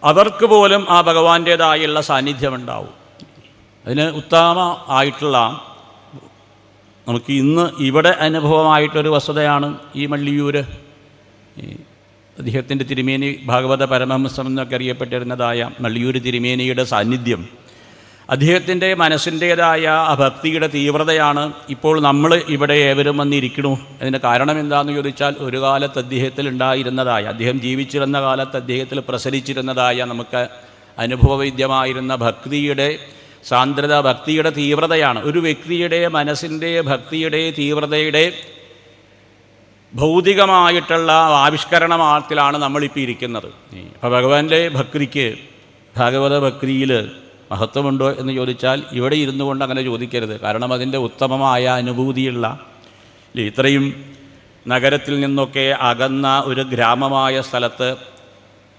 A: അവർക്ക് പോലും ആ ഭഗവാന്റേതായുള്ള സാന്നിധ്യമുണ്ടാവും. അതിന് ഉത്തമ ആയിട്ടുള്ള നമുക്ക് ഇന്ന് ഇവിടെ അനുഭവമായിട്ടൊരു വസ്തുതയാണ് ഈ മള്ളിയൂർ. അദ്ദേഹത്തിൻ്റെ തിരുമേനി ഭാഗവത പരമഹംസം എന്നൊക്കെ അറിയപ്പെട്ടിരുന്നതായ മള്ളിയൂർ തിരുമേനിയുടെ സാന്നിധ്യം, അദ്ദേഹത്തിൻ്റെ മനസ്സിൻ്റേതായ ആ ഭക്തിയുടെ തീവ്രതയാണ് ഇപ്പോൾ നമ്മൾ ഇവിടെ ഏവരും വന്നിരിക്കണു. അതിന് കാരണം എന്താണെന്ന് ചോദിച്ചാൽ, ഒരു കാലത്ത് അദ്ദേഹത്തിൽ ഉണ്ടായിരുന്നതായ, അദ്ദേഹം ജീവിച്ചിരുന്ന കാലത്ത് അദ്ദേഹത്തിൽ പ്രസരിച്ചിരുന്നതായ നമുക്ക് അനുഭവവേദ്യമായിരുന്ന ഭക്തിയുടെ സാന്ദ്രത, ഭക്തിയുടെ തീവ്രതയാണ്. ഒരു വ്യക്തിയുടെ മനസ്സിൻ്റെ ഭക്തിയുടെ തീവ്രതയുടെ ഭൗതികമായിട്ടുള്ള ആവിഷ്കരണത്തിലാണ് നമ്മളിപ്പോൾ ഇരിക്കുന്നത്. അപ്പോൾ ഭഗവാന്റെ ഭക്തിക്ക്, ഭാഗവത ഭക്തിയിൽ മഹത്വമുണ്ടോ എന്ന് ചോദിച്ചാൽ ഇവിടെ ഇരുന്നു കൊണ്ട് അങ്ങനെ ചോദിക്കരുത്. കാരണം അതിൻ്റെ ഉത്തമമായ അനുഭൂതിയുള്ള, ഇത്രയും നഗരത്തിൽ നിന്നൊക്കെ അകന്ന ഒരു ഗ്രാമമായ സ്ഥലത്ത്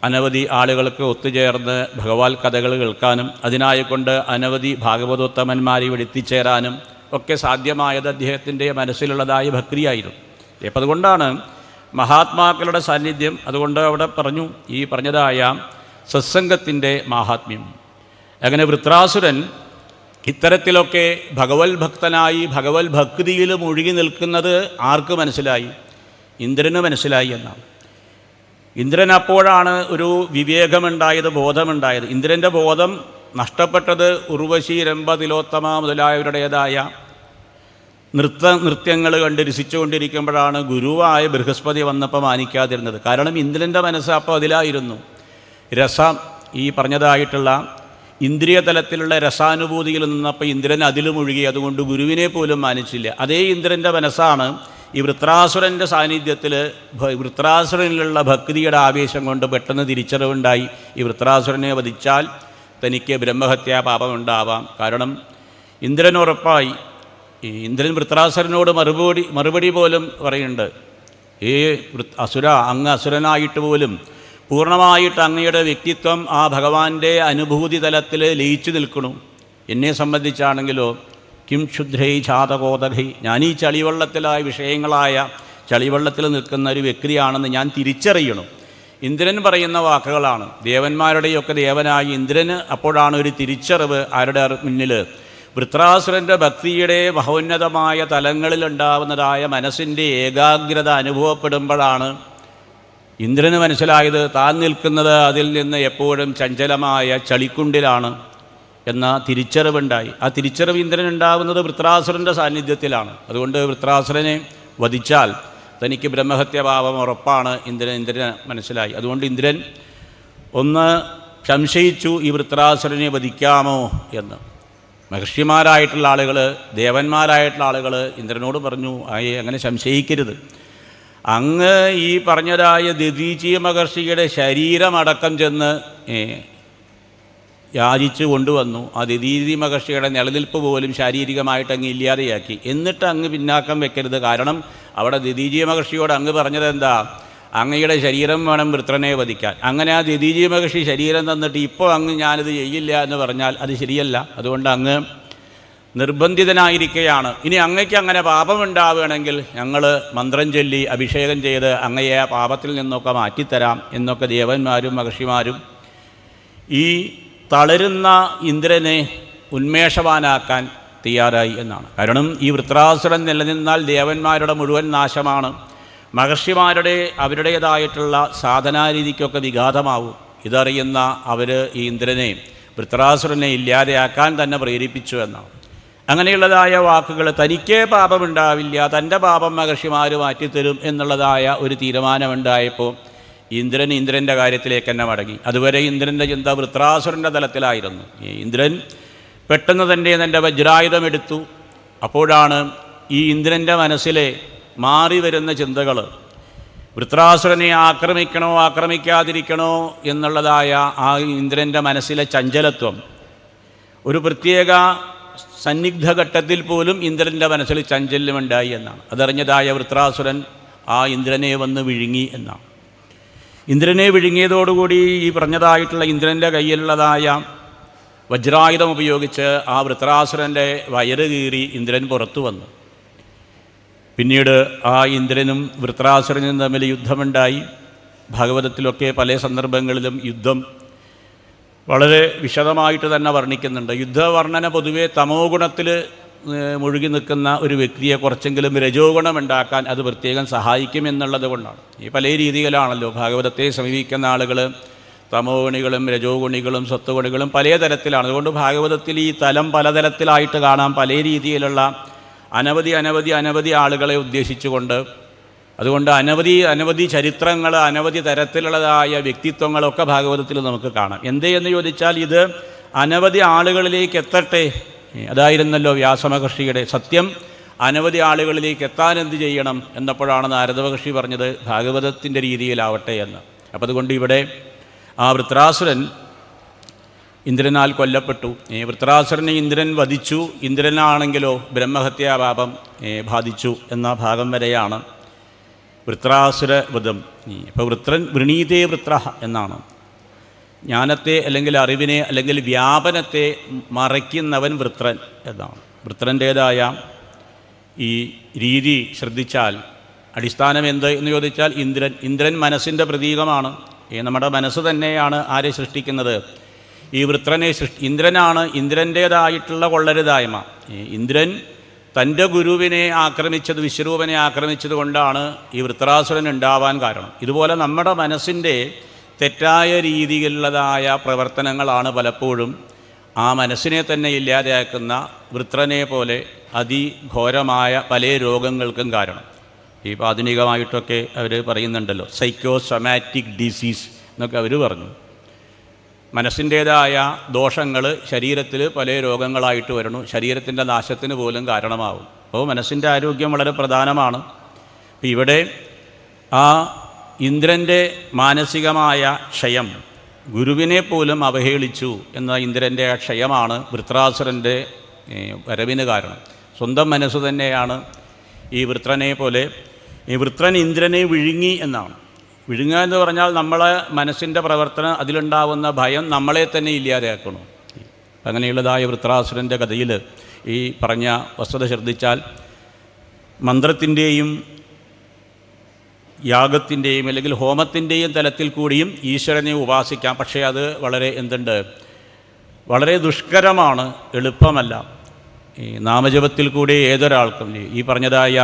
A: അനവധി ആളുകൾക്ക് ഒത്തുചേർന്ന് ഭഗവത് കഥകൾ കേൾക്കാനും അതിനായിക്കൊണ്ട് അനവധി ഭാഗവതോത്തമന്മാരെ ഇവിടെ എത്തിച്ചേരാനും ഒക്കെ സാധ്യമായത് അദ്ദേഹത്തിൻ്റെ മനസ്സിലുള്ളതായ ഭക്തിയായിരുന്നു. അപ്പം അതുകൊണ്ടാണ് മഹാത്മാക്കളുടെ സാന്നിധ്യം. അതുകൊണ്ട് അവിടെ പറഞ്ഞു, ഈ പറഞ്ഞതായ സത്സംഗത്തിൻ്റെ മാഹാത്മ്യം. അങ്ങനെ വൃത്രാസുരൻ ഇത്തരത്തിലൊക്കെ ഭഗവത് ഭക്തനായി ഭഗവത് ഭക്തിയിൽ മുഴുകി നിൽക്കുന്നത് ആർക്ക് മനസ്സിലായി? ഇന്ദ്രന് മനസ്സിലായി എന്നാണ്. ഇന്ദ്രൻ അപ്പോഴാണ് ഒരു വിവേകമുണ്ടായത്, ബോധമുണ്ടായത്. ഇന്ദ്രൻ്റെ ബോധം നഷ്ടപ്പെട്ടത് ഉർവശി, രംഭ, തിലോത്തമ മുതലായവരുടേതായ നൃത്യങ്ങൾ കണ്ട് രസിച്ചുകൊണ്ടിരിക്കുമ്പോഴാണ് ഗുരുവായ ബൃഹസ്പതി വന്നപ്പോൾ മാനിക്കാതിരുന്നത്. കാരണം ഇന്ദ്രൻ്റെ മനസ്സ് അപ്പോൾ അതിലായിരുന്നു. രസം, ഈ പറഞ്ഞതായിട്ടുള്ള ഇന്ദ്രിയ തലത്തിലുള്ള രസാനുഭൂതിയിൽ നിന്നപ്പോൾ ഇന്ദ്രൻ അതിൽ മുഴുകി. അതുകൊണ്ട് ഗുരുവിനെ പോലും മാനിച്ചില്ല. അതേ ഇന്ദ്രൻ്റെ മനസ്സാണ് ഈ വൃത്രാസുരൻ്റെ സാന്നിധ്യത്തിൽ, വൃത്രാസുരനിലുള്ള ഭക്തിയുടെ ആവേശം കൊണ്ട് പെട്ടെന്ന് തിരിച്ചറിവുണ്ടായി. ഈ വൃത്രാസുരനെ വധിച്ചാൽ തനിക്ക് ബ്രഹ്മഹത്യാ പാപമുണ്ടാവാം. കാരണം ഇന്ദ്രൻ ഉറപ്പായി. ഈ ഇന്ദ്രൻ വൃത്രാസുരനോട് മറുപടി പോലും പറയുന്നുണ്ട്, അസുര, അങ്ങ് അസുരനായിട്ട് പോലും പൂർണ്ണമായിട്ട് അങ്ങയുടെ വ്യക്തിത്വം ആ ഭഗവാന്റെ അനുഭൂതി തലത്തിൽ ലയിച്ചു നിൽക്കണു. എന്നെ സംബന്ധിച്ചാണെങ്കിലോ കിം ക്ഷുദ്രൈ ഛാതകോദഘൈ, ഞാനീ ചളിവെള്ളത്തിലായ വിഷയങ്ങളായ ചളിവെള്ളത്തിൽ നിൽക്കുന്ന ഒരു വ്യക്തിയാണെന്ന് ഞാൻ തിരിച്ചറിയണം. ഇന്ദ്രൻ പറയുന്ന വാക്കുകളാണ്. ദേവന്മാരുടെയൊക്കെ ദേവനായി ഇന്ദ്രന് അപ്പോഴാണ് ഒരു തിരിച്ചറിവ്. ആരുടെ മുന്നിൽ? വൃത്രാസുരൻ്റെ ഭക്തിയുടെ മഹോന്നതമായ തലങ്ങളിലുണ്ടാവുന്നതായ മനസ്സിൻ്റെ ഏകാഗ്രത അനുഭവപ്പെടുമ്പോഴാണ് ഇന്ദ്രന് മനസ്സിലായത് താൻ നിൽക്കുന്നത് അതിൽ നിന്ന് എപ്പോഴും ചഞ്ചലമായ ചളിക്കുണ്ടിലാണ് എന്ന തിരിച്ചറിവുണ്ടായി. ആ തിരിച്ചറിവ് ഇന്ദ്രനുണ്ടാവുന്നത് വൃത്രാസുരൻ്റെ സാന്നിധ്യത്തിലാണ്. അതുകൊണ്ട് വൃത്രാസുരനെ വധിച്ചാൽ തനിക്ക് ബ്രഹ്മഹത്യഭാവം ഉറപ്പാണ് ഇന്ദ്രന് മനസ്സിലായി. അതുകൊണ്ട് ഇന്ദ്രൻ ഒന്ന് സംശയിച്ചു, ഈ വൃത്രാസുരനെ വധിക്കാമോ എന്ന്. മഹർഷിമാരായിട്ടുള്ള ആളുകൾ, ദേവന്മാരായിട്ടുള്ള ആളുകൾ ഇന്ദ്രനോട് പറഞ്ഞു, അങ്ങനെ സംശയിക്കരുത്. അങ്ങ് ഈ പറഞ്ഞതായ ദധീചി മഹർഷിയുടെ ശരീരമടക്കം ചെന്ന് യാചിച്ചു കൊണ്ടുവന്നു. ആ ദധീചി മഹർഷിയുടെ നിലനിൽപ്പ് പോലും ശാരീരികമായിട്ട് അങ്ങ് ഇല്ലാതെയാക്കി. എന്നിട്ട് അങ്ങ് പിന്നാക്കം വെക്കരുത്. കാരണം അവിടെ ദധീചി മഹർഷിയോട് അങ്ങ് പറഞ്ഞത് എന്താ? അങ്ങയുടെ ശരീരം വേണം വൃത്രനെ വധിക്കാൻ. അങ്ങനെ ആ ദധീചി മഹർഷി ശരീരം തന്നിട്ട് ഇപ്പോൾ അങ്ങ് ഞാനിത് ചെയ്യില്ല എന്ന് പറഞ്ഞാൽ അത് ശരിയല്ല. അതുകൊണ്ട് അങ്ങ് നിർബന്ധിതനായിരിക്കുകയാണ്. ഇനി അങ്ങയ്ക്ക് അങ്ങനെ പാപമുണ്ടാവുകയാണെങ്കിൽ ഞങ്ങൾ മന്ത്രം ചൊല്ലി അഭിഷേകം ചെയ്ത് അങ്ങയെ ആ പാപത്തിൽ നിന്നൊക്കെ മാറ്റിത്തരാം എന്നൊക്കെ ദേവന്മാരും മഹർഷിമാരും ഈ തളരുന്ന ഇന്ദ്രനെ ഉന്മേഷവാനാക്കാൻ തയ്യാറായി എന്നാണ്. കാരണം ഈ വൃത്രാസുരൻ നിലനിന്നാൽ ദേവന്മാരുടെ മുഴുവൻ നാശമാണ്, മഹർഷിമാരുടെ അവരുടേതായിട്ടുള്ള സാധനാരീതിക്കൊക്കെ വിഘാതമാവും. ഇതറിയുന്ന അവർ ഈ ഇന്ദ്രനെ വൃത്രാസുരനെ ഇല്ലാതെയാക്കാൻ തന്നെ പ്രേരിപ്പിച്ചു എന്നാണ്. അങ്ങനെയുള്ളതായ വാക്കുകൾ, തനിക്കേ പാപമുണ്ടാവില്ല, തൻ്റെ പാപം മഹർഷിമാർ മാറ്റിത്തരും എന്നുള്ളതായ ഒരു തീരുമാനമുണ്ടായപ്പോൾ ഇന്ദ്രൻ്റെ കാര്യത്തിലേക്ക് തന്നെ മടങ്ങി. അതുവരെ ഇന്ദ്രൻ്റെ ചിന്ത വൃത്രാസുരൻ്റെ തലത്തിലായിരുന്നു. ഈ ഇന്ദ്രൻ പെട്ടെന്ന് തന്നെ തൻ്റെ വജ്രായുധം എടുത്തു. അപ്പോഴാണ് ഈ ഇന്ദ്രൻ്റെ മനസ്സിലെ മാറി വരുന്ന ചിന്തകൾ, വൃത്രാസുരനെ ആക്രമിക്കണോ ആക്രമിക്കാതിരിക്കണോ എന്നുള്ളതായ ആ ഇന്ദ്രൻ്റെ മനസ്സിലെ ചഞ്ചലത്വം, ഒരു പ്രത്യേക സന്നിഗ്ധഘട്ടത്തിൽ പോലും ഇന്ദ്രൻ്റെ മനസ്സിൽ ചഞ്ചല്യമുണ്ടായി എന്നാണ്. അതറിഞ്ഞതായ വൃത്രാസുരൻ ആ ഇന്ദ്രനെ വന്ന് വിഴുങ്ങി എന്നാണ്. ഇന്ദ്രനെ വിഴുങ്ങിയതോടുകൂടി ഈ പറഞ്ഞതായിട്ടുള്ള ഇന്ദ്രൻ്റെ കയ്യിലുള്ളതായ വജ്രായുധം ഉപയോഗിച്ച് ആ വൃത്രാസുരൻ്റെ വയറ് കീറി ഇന്ദ്രൻ പുറത്തു വന്നു. പിന്നീട് ആ ഇന്ദ്രനും വൃത്രാസുരനും തമ്മിൽ യുദ്ധമുണ്ടായി. ഭാഗവതത്തിലൊക്കെ പല സന്ദർഭങ്ങളിലും യുദ്ധം വളരെ വിശദമായിട്ട് തന്നെ വർണ്ണിക്കുന്നുണ്ട്. യുദ്ധവർണ്ണന പൊതുവേ തമോ ഗുണത്തിൽ മുഴുകി നിൽക്കുന്ന ഒരു വ്യക്തിയെ കുറച്ചെങ്കിലും രജോ ഗുണമുണ്ടാക്കാൻ അത് പ്രത്യേകം സഹായിക്കും എന്നുള്ളത് കൊണ്ടാണ്. ഈ പല രീതിയിലാണല്ലോ ഭാഗവതത്തെ സമീപിക്കുന്ന ആളുകൾ, തമോ ഗുണികളും രജോ ഗുണികളും സത്വഗുണികളും പല തരത്തിലാണ്. അതുകൊണ്ട് ഭാഗവതത്തിൽ ഈ തലം പലതരത്തിലായിട്ട് കാണാം, പല രീതിയിലുള്ള അനവധി ആളുകളെ ഉദ്ദേശിച്ചുകൊണ്ട്. അതുകൊണ്ട് അനവധി ചരിത്രങ്ങൾ, അനവധി തരത്തിലുള്ളതായ വ്യക്തിത്വങ്ങളൊക്കെ ഭാഗവതത്തിൽ നമുക്ക് കാണാം. എന്ന് ചോദിച്ചാൽ ഇത് അനവധി ആളുകളിലേക്ക് എത്തട്ടെ, അതായിരുന്നല്ലോ വ്യാസമഹർഷിയുടെ സത്യം. അനവധി ആളുകളിലേക്ക് എത്താൻ എന്ത് ചെയ്യണം എന്നപ്പോഴാണ് നാരദ മഹർഷി പറഞ്ഞത് ഭാഗവതത്തിൻ്റെ രീതിയിലാവട്ടെ എന്ന്. അപ്പോൾ അതുകൊണ്ട് ഇവിടെ ആ വൃത്രാസുരൻ ഇന്ദ്രനാൽ കൊല്ലപ്പെട്ടു. വൃത്രാസുരനെ ഇന്ദ്രൻ വധിച്ചു. ഇന്ദ്രനാണെങ്കിലോ ബ്രഹ്മഹത്യാപാപം ബാധിച്ചു എന്ന ഭാഗം വരെയാണ് വൃത്രാസുരവധം. ഇപ്പോൾ വൃണീതേ വൃത്ര എന്നാണ്. ജ്ഞാനത്തെ അല്ലെങ്കിൽ അറിവിനെ അല്ലെങ്കിൽ വ്യാപനത്തെ മറയ്ക്കുന്നവൻ വൃത്രൻ എന്നാണ്. വൃത്രൻ്റേതായ ഈ രീതി ശ്രദ്ധിച്ചാൽ അടിസ്ഥാനം എന്ത് എന്ന് ചോദിച്ചാൽ ഇന്ദ്രൻ മനസ്സിൻ്റെ പ്രതീകമാണ്. നമ്മുടെ മനസ്സ് തന്നെയാണ് ആരെ സൃഷ്ടിക്കുന്നത്? ഈ വൃത്രനെ ഇന്ദ്രനാണ്. ഇന്ദ്രൻ്റേതായിട്ടുള്ള കൊള്ളരുതായ്മ. ഇന്ദ്രൻ തൻ്റെ ഗുരുവിനെ ആക്രമിച്ചത്, വിശ്വരൂപനെ ആക്രമിച്ചത് കൊണ്ടാണ് ഈ വൃത്രാസുരൻ ഉണ്ടാവാൻ കാരണം. ഇതുപോലെ നമ്മുടെ മനസ്സിൻ്റെ തെറ്റായ രീതിയിലുള്ളതായ പ്രവർത്തനങ്ങളാണ് പലപ്പോഴും ആ മനസ്സിനെ തന്നെ ഇല്ലാതെയാക്കുന്ന വൃത്രനെ പോലെ അതിഘോരമായ പല രോഗങ്ങൾക്കും കാരണം. ഈ ആധുനികമായിട്ടൊക്കെ അവർ പറയുന്നുണ്ടല്ലോ, സൈക്കോസൊമാറ്റിക് ഡിസീസ് എന്നൊക്കെ അവർ പറഞ്ഞു. മനസ്സിൻ്റേതായ ദോഷങ്ങൾ ശരീരത്തിൽ പല രോഗങ്ങളായിട്ട് വരുന്നു, ശരീരത്തിൻ്റെ നാശത്തിന് പോലും കാരണമാവും. അപ്പോൾ മനസ്സിൻ്റെ ആരോഗ്യം വളരെ പ്രധാനമാണ്. അപ്പോൾ ഇവിടെ ആ ഇന്ദ്രൻ്റെ മാനസികമായ ക്ഷയം, ഗുരുവിനെ പോലും അവഹേളിച്ചു എന്ന ഇന്ദ്രൻ്റെ ആ ക്ഷയമാണ് വൃത്രാസുരൻ്റെ വരവിന് കാരണം. സ്വന്തം മനസ്സ് തന്നെയാണ് ഈ വൃത്രനെ പോലെ. ഈ വൃത്രൻ ഇന്ദ്രനെ വിഴുങ്ങി എന്നാണ്. വിഴുങ്ങുക എന്ന് പറഞ്ഞാൽ നമ്മളെ മനസ്സിൻ്റെ പ്രവർത്തനം, അതിലുണ്ടാവുന്ന ഭയം നമ്മളെ തന്നെ ഇല്ലാതെയാക്കണം. അങ്ങനെയുള്ളതായ വൃത്രാസുരൻ്റെ കഥയിൽ ഈ പറഞ്ഞ വസ്തുത ശ്രദ്ധിച്ചാൽ മന്ത്രത്തിൻ്റെയും യാഗത്തിൻ്റെയും അല്ലെങ്കിൽ ഹോമത്തിൻ്റെയും തലത്തിൽ കൂടിയും ഈശ്വരനെ ഉപാസിക്കാം. പക്ഷേ അത് വളരെ ദുഷ്കരമാണ്, എളുപ്പമല്ല. ഈ നാമജപത്തിൽ കൂടി ഏതൊരാൾക്കും ഈ പറഞ്ഞതായ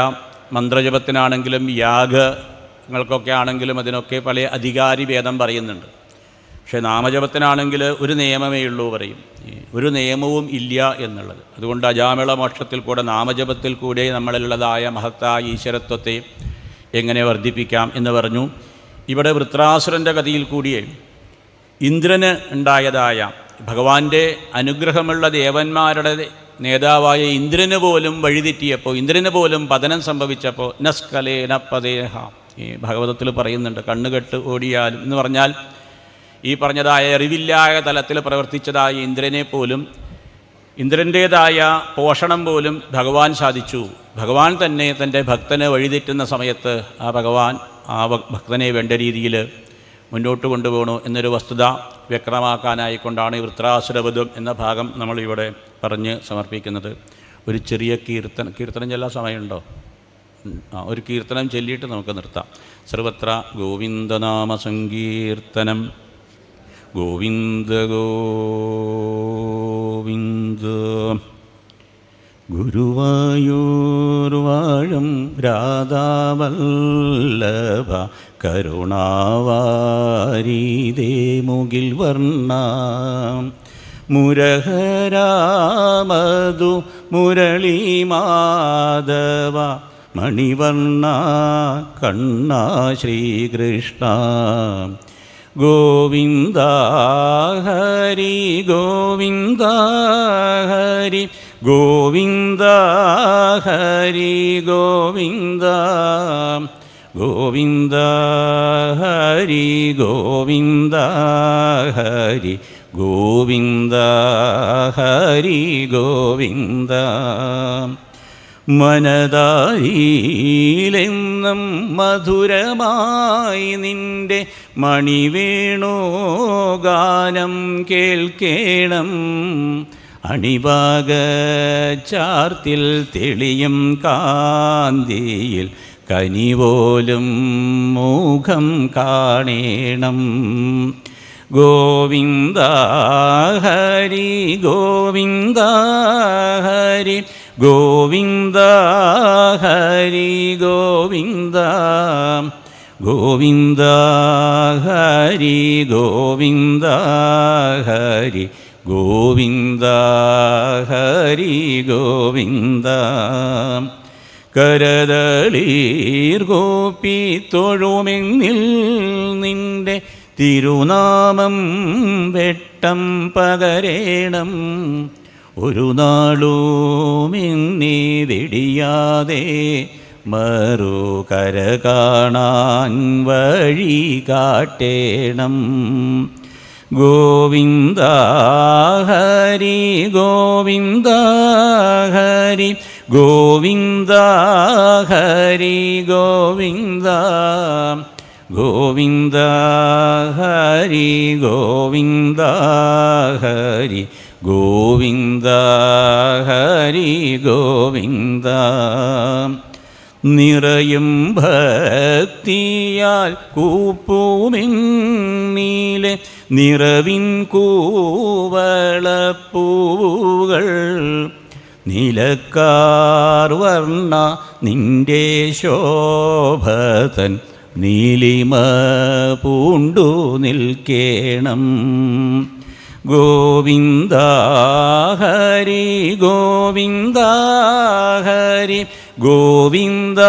A: മന്ത്രജപത്തിനാണെങ്കിലും യാഗങ്ങൾക്കൊക്കെ ആണെങ്കിലും അതിനൊക്കെ പല അധികാരി ഭേദം പറയുന്നുണ്ട്. പക്ഷേ നാമജപത്തിനാണെങ്കിൽ ഒരു നിയമമേ ഉള്ളൂ പറയും, ഒരു നിയമവും ഇല്ല എന്നുള്ളത്. അതുകൊണ്ട് അജാമിള മോക്ഷത്തിൽ കൂടെ നാമജപത്തിൽ കൂടെ നമ്മളിലുള്ളതായ മഹത്തായ ഈശ്വരത്വത്തെ എങ്ങനെ വർദ്ധിപ്പിക്കാം എന്ന് പറഞ്ഞു. ഇവിടെ വൃത്രാസുരൻ്റെ കഥയിൽ കൂടിയേ ഇന്ദ്രന് ഉണ്ടായതായ ഭഗവാന്റെ അനുഗ്രഹമുള്ള ദേവന്മാരുടെ നേതാവായ ഇന്ദ്രന് പോലും വഴിതെറ്റിയപ്പോൾ, ഇന്ദ്രന് പോലും പതനം സംഭവിച്ചപ്പോൾ നസ്കലേന പദേഹ ഈ ഭാഗവതത്തിൽ പറയുന്നുണ്ട്. കണ്ണുകെട്ട് ഓടിയാലും എന്ന് പറഞ്ഞാൽ ഈ പറഞ്ഞതായ അറിവില്ലായ തലത്തിൽ പ്രവർത്തിച്ചതായ ഇന്ദ്രനെ പോലും, ഇന്ദ്രൻ്റേതായ പോഷണം പോലും ഭഗവാൻ സാധിച്ചു. ഭഗവാൻ തന്നെ തൻ്റെ ഭക്തനെ വഴിതെറ്റുന്ന സമയത്ത് ആ ഭഗവാൻ ആ ഭക്തനെ വേണ്ട രീതിയിൽ മുന്നോട്ട് കൊണ്ടുപോകണു എന്നൊരു വസ്തുത വ്യക്തമാക്കാനായിക്കൊണ്ടാണ് ഈ വൃത്രാസുരവധം എന്ന ഭാഗം നമ്മളിവിടെ പറഞ്ഞ് സമർപ്പിക്കുന്നത്. ഒരു ചെറിയ കീർത്തനം ചൊല്ലാൻ സമയമുണ്ടോ? ഒരു കീർത്തനം ചൊല്ലിയിട്ട് നമുക്ക് നിർത്താം. സർവത്ര ഗോവിന്ദനാമ സങ്കീർത്തനം. ഗോവിന്ദ ഗോവിന്ദ ഗുരുവായൂർ വാഴും രാധാവല്ലഭ കരുണാവാരീതേ മുകിൽ വർണ്ണ മുരഹരാമധു മുരളി മാധവ മണിവർണ്ണ കണ്ണ ശ്രീകൃഷ്ണ ഗോവിന്ദ ഹരി ഗോവിന്ദ ഹരി ഗോവിന്ദ ഹരി ഗോവിന്ദ ഗോവിന്ദ ഹരി ഗോവിന്ദ ഹരി ഗോവിന്ദ ഹരി ഗോവിന്ദ മനതാരിയിലെന്നും മധുരമായി നിന്റെ മണിവേണോ ഗാനം കേൾക്കേണം അണിവാകച്ചാർത്തിൽ തെളിയും കാന്തിയിൽ കനിപോലും മുഖം കാണേണം ഗോവിന്ദ ഹരി ഗോവിന്ദ ഹരി ഗോവിന്ദ ഹരി ഗോവിന്ദ ഗോവിന്ദ ഹരി ഗോവിന്ദ ഹരി ഗോവിന്ദ ഹരി ഗോവിന്ദ കരതളീർ ഗോപി തൊഴുമെന്നിൽ നിന്റെ തിരുനാമം വെട്ടം പകരേണം ഒരു നാളുമെന്നീ വെടിയാതെ മറുകര കാണാൻ വഴി കാട്ടേണം ഗോവിന്ദ ഹരി ഗോവിന്ദ ഹരി ഗോവിന്ദ ഹരി ഗോവിന്ദ ഗോവിന്ദ ഹരി ഗോവിന്ദ ഹരി ഗോവിന്ദ ഹരി ഗോവിന്ദ നിറയും ഭക്തിയാൽ കൂപ്പുമെന്നീലെ നിറവിൻ കൂവളപ്പൂകൾ നീലക്കാർ വർണ്ണ നിന്റെ ശോഭതൻ നീലിമ പൂണ്ടു നിൽക്കേണം ഗോവിന്ദ ഹരി ഗോവിന്ദ ഹരി ഗോവിന്ദ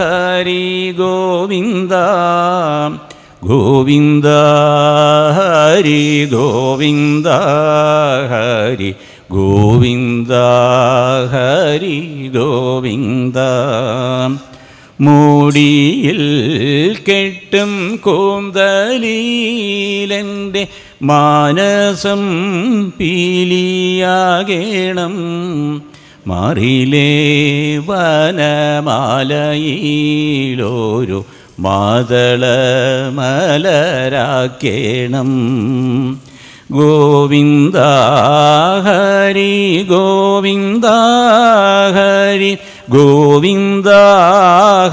A: ഹരി ഗോവിന്ദ ഗോവിന്ദ ഹരി ഗോവിന്ദ ഹരി ഗോവിന്ദ ഹരി ഗോവിന്ദ മൂടിയിൽ കെട്ടും കൂന്തലീലെൻ്റെ മാനസം പീലിയാകേണം മാറിലേ വനമാലയിലൊരു മാതളമലരാക്കേണം ഗോവിന്ദ ഹരി ഗോവിന്ദ ഹരി ഗോവിന്ദ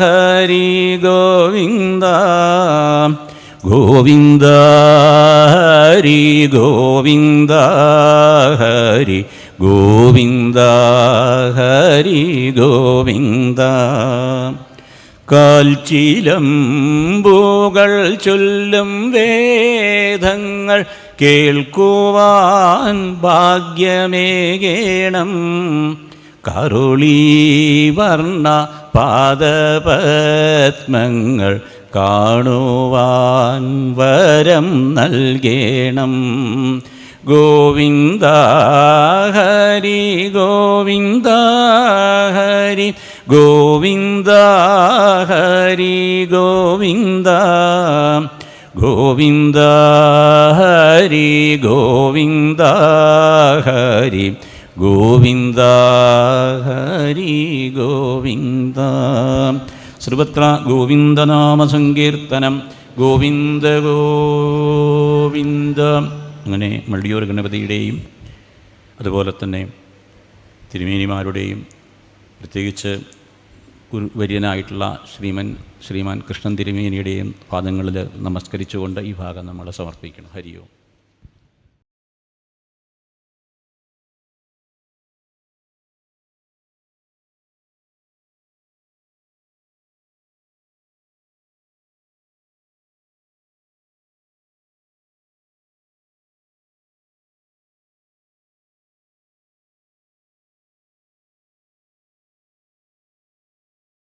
A: ഹരി ഗോവിന്ദ ഗോവിന്ദ ഹരി ഗോവിന്ദ ഹരി ഗോവിന്ദ ഹരി ഗോവിന്ദ കാൽച്ചിലമ്പുകൾ ചൊല്ലും വേദങ്ങൾ കേൾക്കുവാൻ ഭാഗ്യമേകേണം കരുളി വർണ്ണ പാദപത്മങ്ങൾ കാണുവാൻ വരം നൽകേണം ഗോവിന്ദ ഹരി ഗോവിന്ദ ഹരി ഗോവിന്ദ ഹരി ഗോവിന്ദ ഗോവിന്ദ ഹരി ഗോവിന്ദ ഹരി ഗോവിന്ദ ഹരി ഗോവിന്ദ സർവത്ര ഗോവിന്ദനാമസങ്കീർത്തനം ഗോവിന്ദ ഗോവിന്ദ. അങ്ങനെ മള്ളിയൂർ ഗണപതിയുടെയും അതുപോലെ തന്നെ തിരുമേനിമാരുടെയും പ്രത്യേകിച്ച് വര്യനായിട്ടുള്ള ശ്രീമാൻ കൃഷ്ണൻ തിരുമേനിയുടെയും പാദങ്ങളിൽ നമസ്കരിച്ചുകൊണ്ട് ഈ ഭാഗം നമ്മൾ സമർപ്പിക്കണം. ഹരി ഓം.